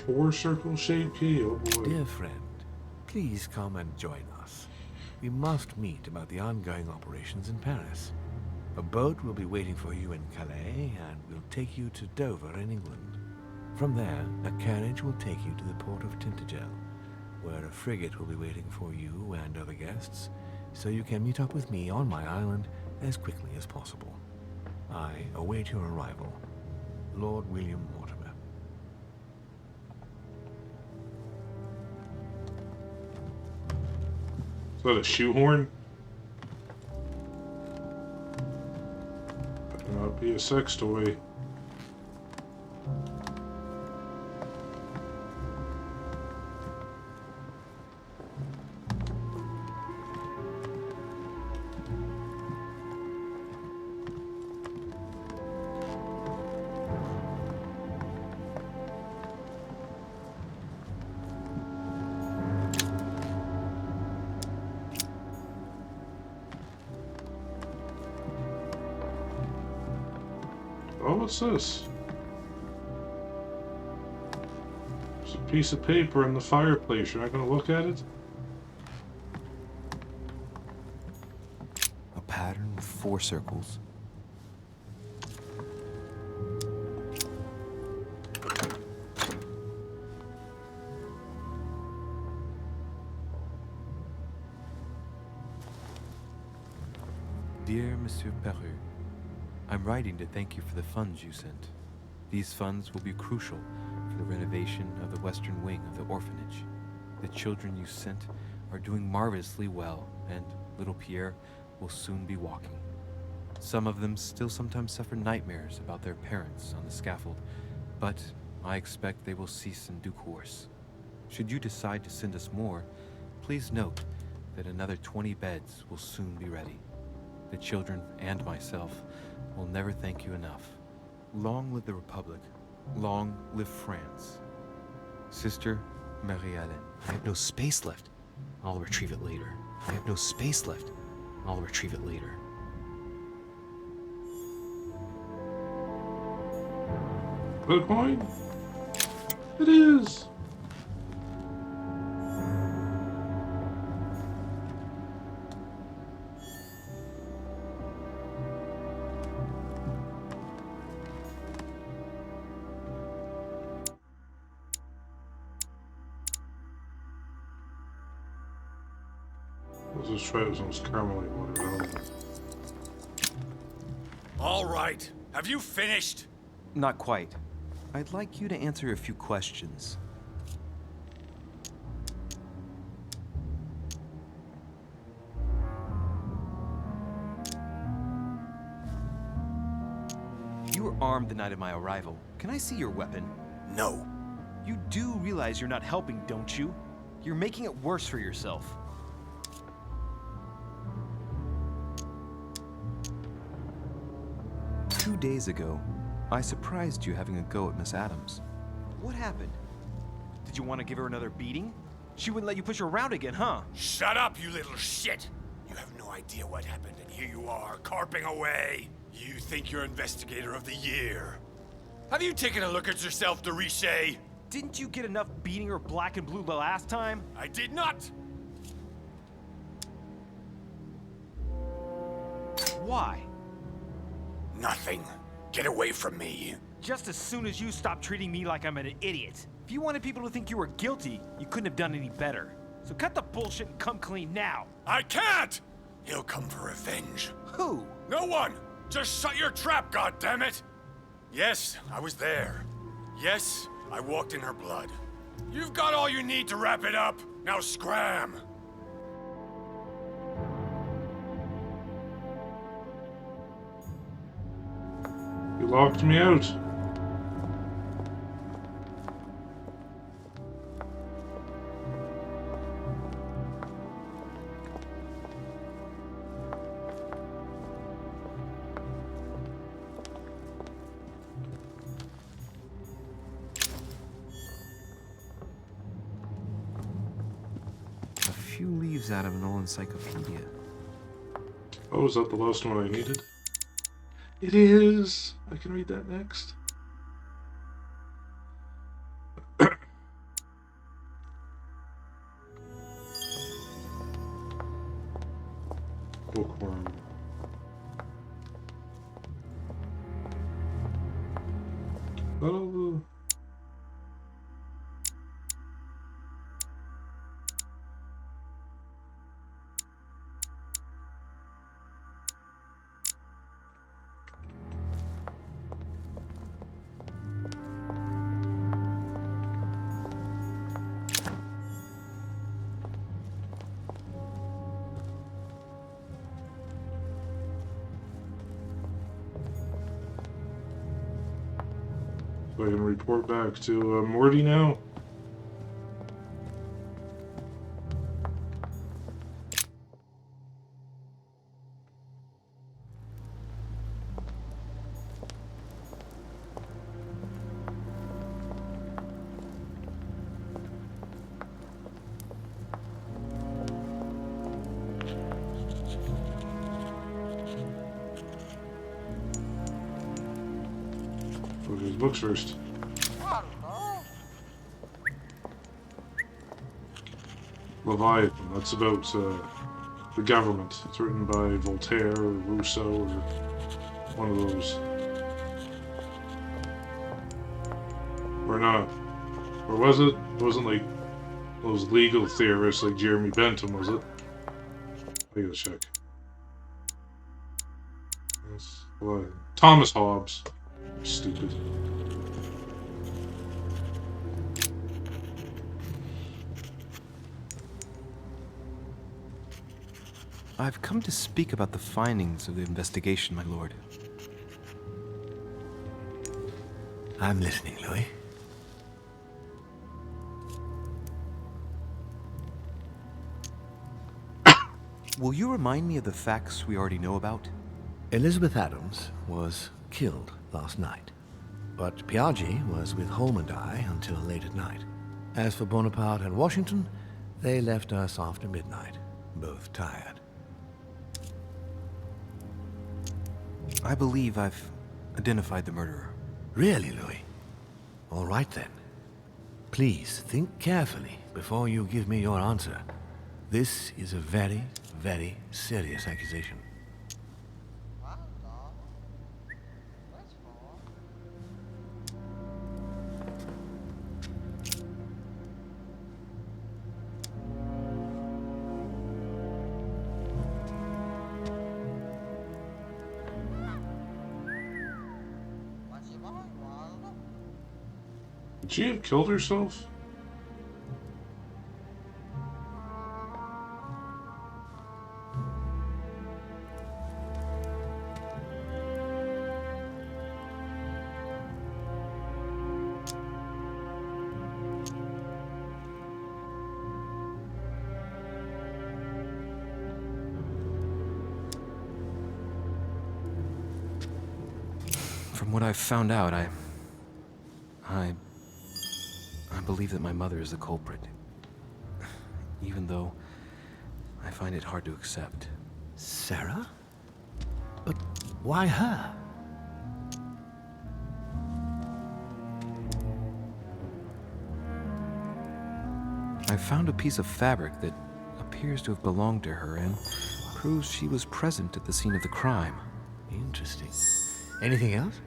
Four-circle shaped key, oh boy. Dear friend, please come and join us. We must meet about the ongoing operations in Paris. A boat will be waiting for you in Calais, and we'll take you to Dover in England. From there, a carriage will take you to the port of Tintagel, where a frigate will be waiting for you and other guests, so you can meet up with me on my island as quickly as possible. I await your arrival. Lord William Mortimer. Is that a shoehorn? Better not be a sex toy. Oh, what's this? There's a piece of paper in the fireplace. You're not going to look at it? A pattern with 4 circles. Dear Monsieur Peru, I'm writing to thank you for the funds you sent. These funds will be crucial for the renovation of the western wing of the orphanage. The children you sent are doing marvelously well, and little Pierre will soon be walking. Some of them still sometimes suffer nightmares about their parents on the scaffold, but I expect they will cease in due course. Should you decide to send us more, please note that another 20 beds will soon be ready. The children and myself will never thank you enough. Long live the Republic. Long live France. Sister Marie-Hélène. I have no space left. I'll retrieve it later. I have no space left. I'll retrieve it later. Good point. It is. Let's try this on caramelly water. All right. Have you finished? Not quite. I'd like you to answer a few questions. You were armed the night of my arrival. Can I see your weapon? No. You do realize you're not helping, don't you? You're making it worse for yourself. 2 days ago, I surprised you having a go at Miss Adams. What happened? Did you want to give her another beating? She wouldn't let you push her around again, huh? Shut up, you little shit! You have no idea what happened, and here you are, carping away. You think you're Investigator of the Year. Have you taken a look at yourself, de Richet? Didn't you get enough beating her black and blue the last time? I did not! Why? Nothing. Get away from me. Just as soon as you stop treating me like I'm an idiot. If you wanted people to think you were guilty, you couldn't have done any better. So cut the bullshit and come clean now. I can't! He'll come for revenge. Who? No one! Just shut your trap, goddammit! Yes, I was there. Yes, I walked in her blood. You've got all you need to wrap it up. Now scram! You locked me out. A few leaves out of an old encyclopedia. Oh, is that the last one I needed? It is! I can read that next. Bookworm. So I can report back to Morty now. Look at his books first. Leviathan, that's about the government. It's written by Voltaire or Rousseau or one of those. Or not. Or was it? It wasn't like those legal theorists like Jeremy Bentham, was it? I gotta check. Yes. What? Thomas Hobbes. Stupid. I've come to speak about the findings of the investigation, my lord. I'm listening, Louis. Will you remind me of the facts we already know about? Elizabeth Adams was killed last night, but Piaggi was with Holm and I until late at night. As for Bonaparte and Washington, they left us after midnight, both tired. I believe I've identified the murderer. Really, Louis? All right then. Please think carefully before you give me your answer. This is a very, very serious accusation. Did she have killed herself? From what I've found out, I believe that my mother is the culprit. Even though I find it hard to accept. Sarah? But why her? I found a piece of fabric that appears to have belonged to her and proves she was present at the scene of the crime. Interesting. Anything else?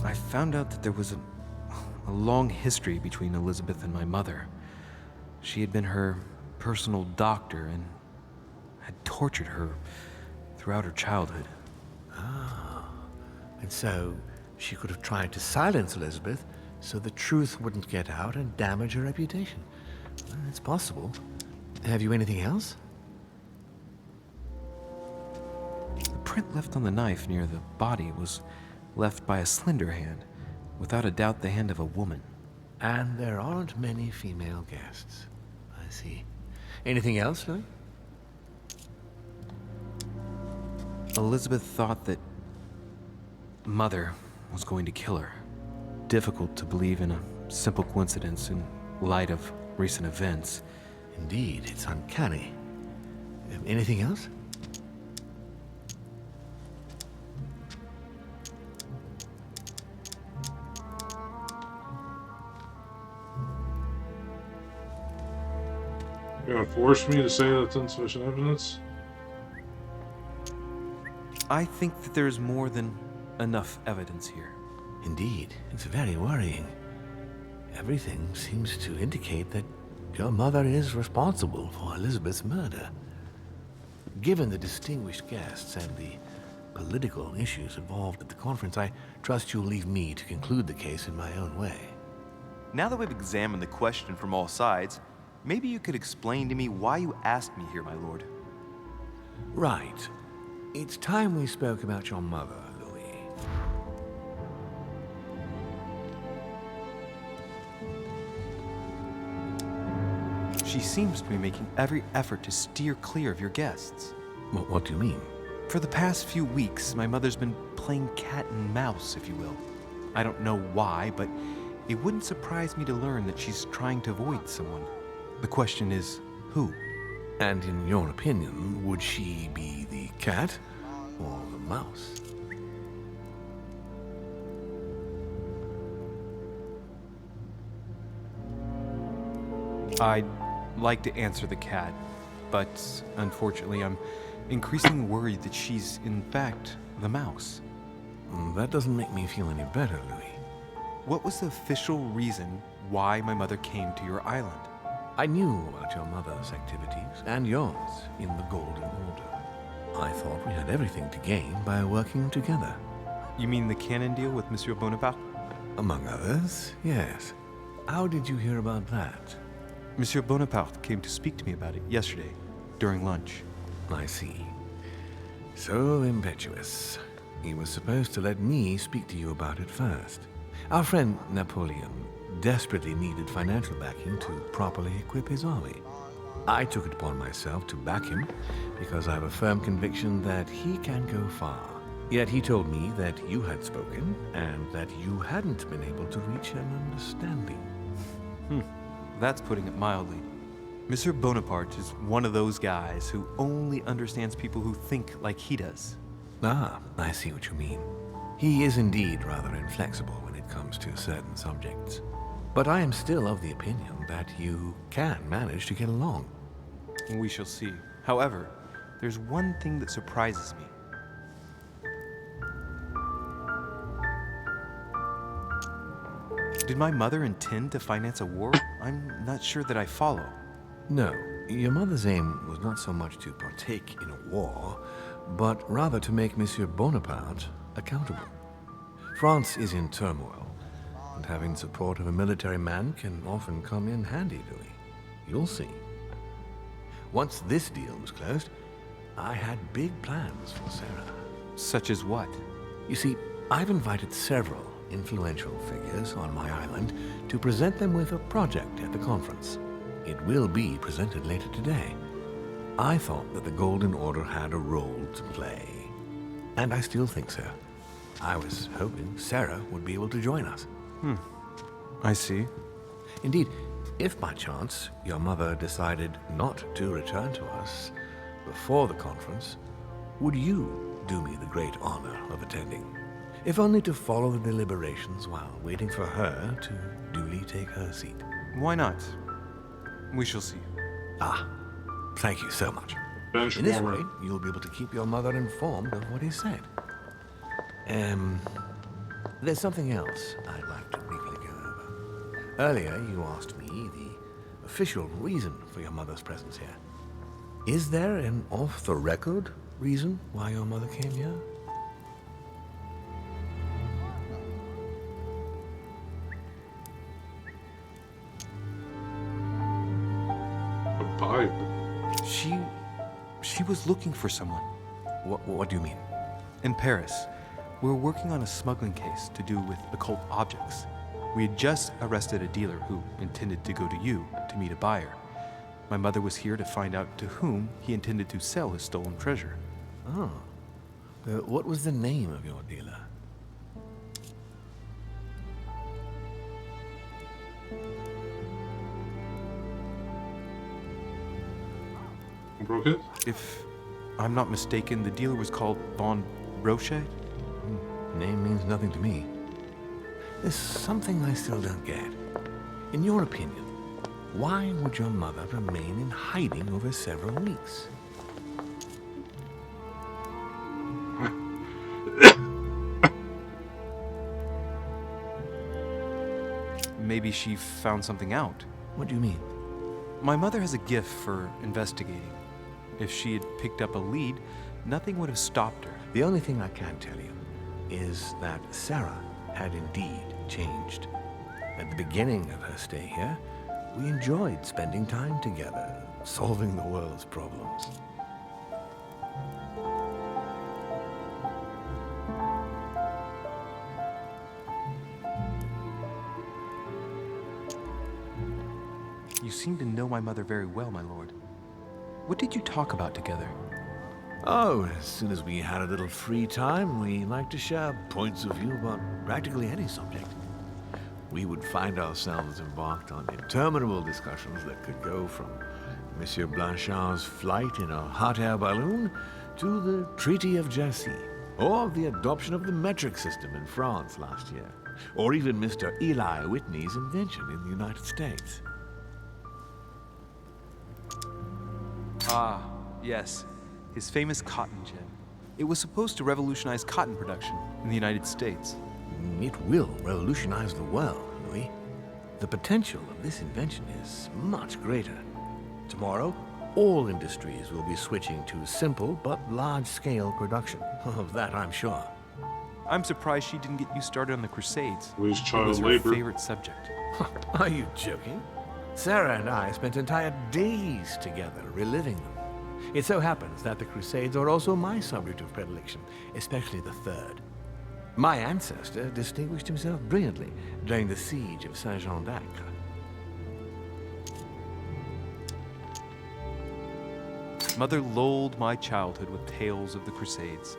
I found out that there was a long history between Elizabeth and my mother. She had been her personal doctor and had tortured her throughout her childhood. Ah, and so she could have tried to silence Elizabeth so the truth wouldn't get out and damage her reputation. Well, it's possible. Have you anything else? The print left on the knife near the body was left by a slender hand, without a doubt the hand of a woman. And there aren't many female guests. I see. Anything else, Louis? Elizabeth thought that Mother was going to kill her. Difficult to believe in a simple coincidence in light of recent events. Indeed, it's uncanny. Anything else? You're gonna force me to say that's insufficient evidence? I think that there's more than enough evidence here. Indeed, it's very worrying. Everything seems to indicate that your mother is responsible for Elizabeth's murder. Given the distinguished guests and the political issues involved at the conference, I trust you'll leave me to conclude the case in my own way. Now that we've examined the question from all sides, maybe you could explain to me why you asked me here, my lord. Right. It's time we spoke about your mother, Louis. She seems to be making every effort to steer clear of your guests. What do you mean? For the past few weeks, my mother's been playing cat and mouse, if you will. I don't know why, but it wouldn't surprise me to learn that she's trying to avoid someone. The question is, who? And in your opinion, would she be the cat or the mouse? I'd like to answer the cat, but unfortunately I'm increasingly worried that she's in fact the mouse. That doesn't make me feel any better, Louis. What was the official reason why my mother came to your island? I knew about your mother's activities and yours in the Golden Order. I thought we had everything to gain by working together. You mean the cannon deal with Monsieur Bonaparte? Among others, yes. How did you hear about that? Monsieur Bonaparte came to speak to me about it yesterday, during lunch. I see. So impetuous. He was supposed to let me speak to you about it first. Our friend Napoleon desperately needed financial backing to properly equip his army. I took it upon myself to back him because I have a firm conviction that he can go far. Yet he told me that you had spoken and that you hadn't been able to reach an understanding. That's putting it mildly. Monsieur Bonaparte is one of those guys who only understands people who think like he does. Ah, I see what you mean. He is indeed rather inflexible when it comes to certain subjects. But I am still of the opinion that you can manage to get along. We shall see. However, there's one thing that surprises me. Did my mother intend to finance a war? I'm not sure that I follow. No, your mother's aim was not so much to partake in a war, but rather to make Monsieur Bonaparte accountable. France is in turmoil, and having support of a military man can often come in handy, Louis. You'll see. Once this deal was closed, I had big plans for Sarah. Such as what? You see, I've invited several influential figures on my island to present them with a project at the conference. It will be presented later today. I thought that the Golden Order had a role to play, and I still think so. I was hoping Sarah would be able to join us. I see. Indeed, if by chance your mother decided not to return to us before the conference, would you do me the great honor of attending? If only to follow the deliberations while waiting for her to duly take her seat. Why not? We shall see. Ah, thank you so much. Bench In this warmer. way, you'll be able to keep your mother informed of what is said. There's something else I'd like to briefly go over. Earlier, you asked me the official reason for your mother's presence here. Is there an off-the-record reason why your mother came here? A pipe. She was looking for someone. What do you mean? In Paris, we were working on a smuggling case to do with occult objects. We had just arrested a dealer who intended to go to you to meet a buyer. My mother was here to find out to whom he intended to sell his stolen treasure. Oh. What was the name of your dealer? Broke it? If I'm not mistaken, the dealer was called Von Roche? Name means nothing to me. There's something I still don't get. In your opinion, why would your mother remain in hiding over several weeks? Maybe she found something out. What do you mean? My mother has a gift for investigating. If she had picked up a lead, nothing would have stopped her. The only thing I can tell you is that Sarah had indeed changed. At the beginning of her stay here, we enjoyed spending time together, solving the world's problems. seem to know my mother very well, my lord. What did you talk about together? Oh, as soon as we had a little free time, we liked to share points of view about practically any subject. We would find ourselves embarked on interminable discussions that could go from Monsieur Blanchard's flight in a hot air balloon to the Treaty of Jassy, or the adoption of the metric system in France last year, or even Mr. Eli Whitney's invention in the United States. Ah, yes. His famous cotton gin. It was supposed to revolutionize cotton production in the United States. It will revolutionize the world, Louis. The potential of this invention is much greater. Tomorrow, all industries will be switching to simple but large-scale production. Of that, I'm sure. I'm surprised she didn't get you started on the Crusades. Was It child was her labor. favorite subject. Are you joking? Sarah and I spent entire days together reliving them. It so happens that the Crusades are also my subject of predilection, especially the third. My ancestor distinguished himself brilliantly during the siege of Saint-Jean d'Acre. Mother lulled my childhood with tales of the Crusades.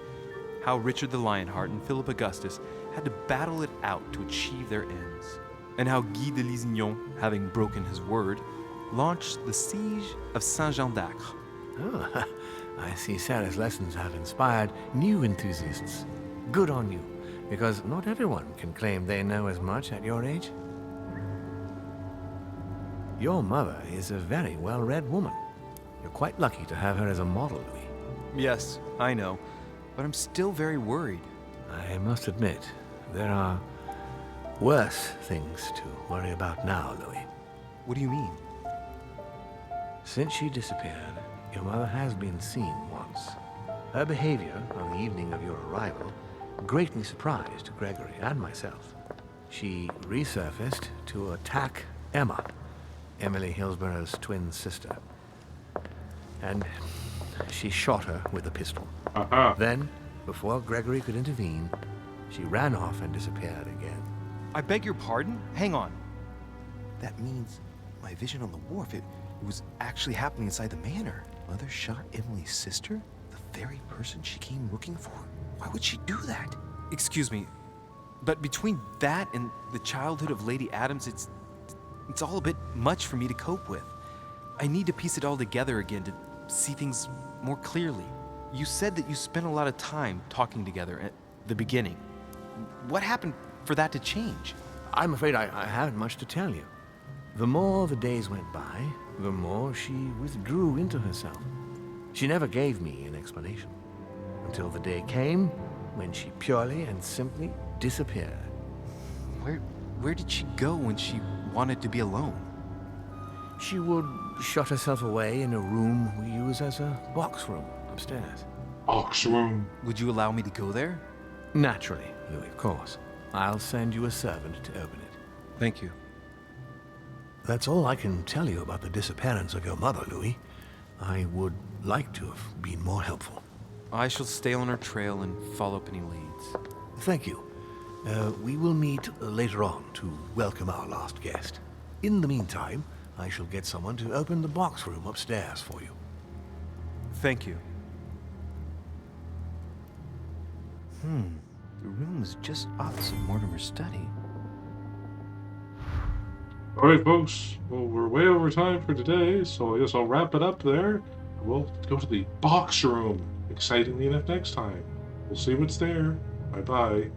How Richard the Lionheart and Philip Augustus had to battle it out to achieve their ends. And how Guy de Lusignan, having broken his word, launched the siege of Saint-Jean d'Acre. Oh, I see Sarah's lessons have inspired new enthusiasts. Good on you, because not everyone can claim they know as much at your age. Your mother is a very well-read woman. You're quite lucky to have her as a model, Louis. Yes, I know, but I'm still very worried. I must admit, there are worse things to worry about now, Louis. What do you mean? Since she disappeared, your mother has been seen once. Her behavior on the evening of your arrival greatly surprised Gregory and myself. She resurfaced to attack Emma, Emily Hillsborough's twin sister. And she shot her with a pistol. Then, before Gregory could intervene, she ran off and disappeared again. I beg your pardon? Hang on. That means my vision on the wharf, it was actually happening inside the manor. Mother shot Emily's sister? The very person she came looking for? Why would she do that? Excuse me, but between that and the childhood of Lady Adams, it's all a bit much for me to cope with. I need to piece it all together again to see things more clearly. You said that you spent a lot of time talking together at the beginning. What happened for that to change? I'm afraid I haven't much to tell you. The more the days went by, the more she withdrew into herself. She never gave me an explanation, until the day came when she purely and simply disappeared. Where did she go when she wanted to be alone? She would shut herself away in a room we use as a box room upstairs. Box room? Would you allow me to go there? Naturally, Louis, of course. I'll send you a servant to open it. Thank you. That's all I can tell you about the disappearance of your mother, Louis. I would like to have been more helpful. I shall stay on her trail and follow up any leads. Thank you. We will meet later on to welcome our last guest. In the meantime, I shall get someone to open the box room upstairs for you. Thank you. The room is just opposite Mortimer's study. All right, folks. Well, we're way over time for today, so I guess I'll wrap it up there. We'll go to the box room excitingly enough next time. We'll see what's there. Bye-bye.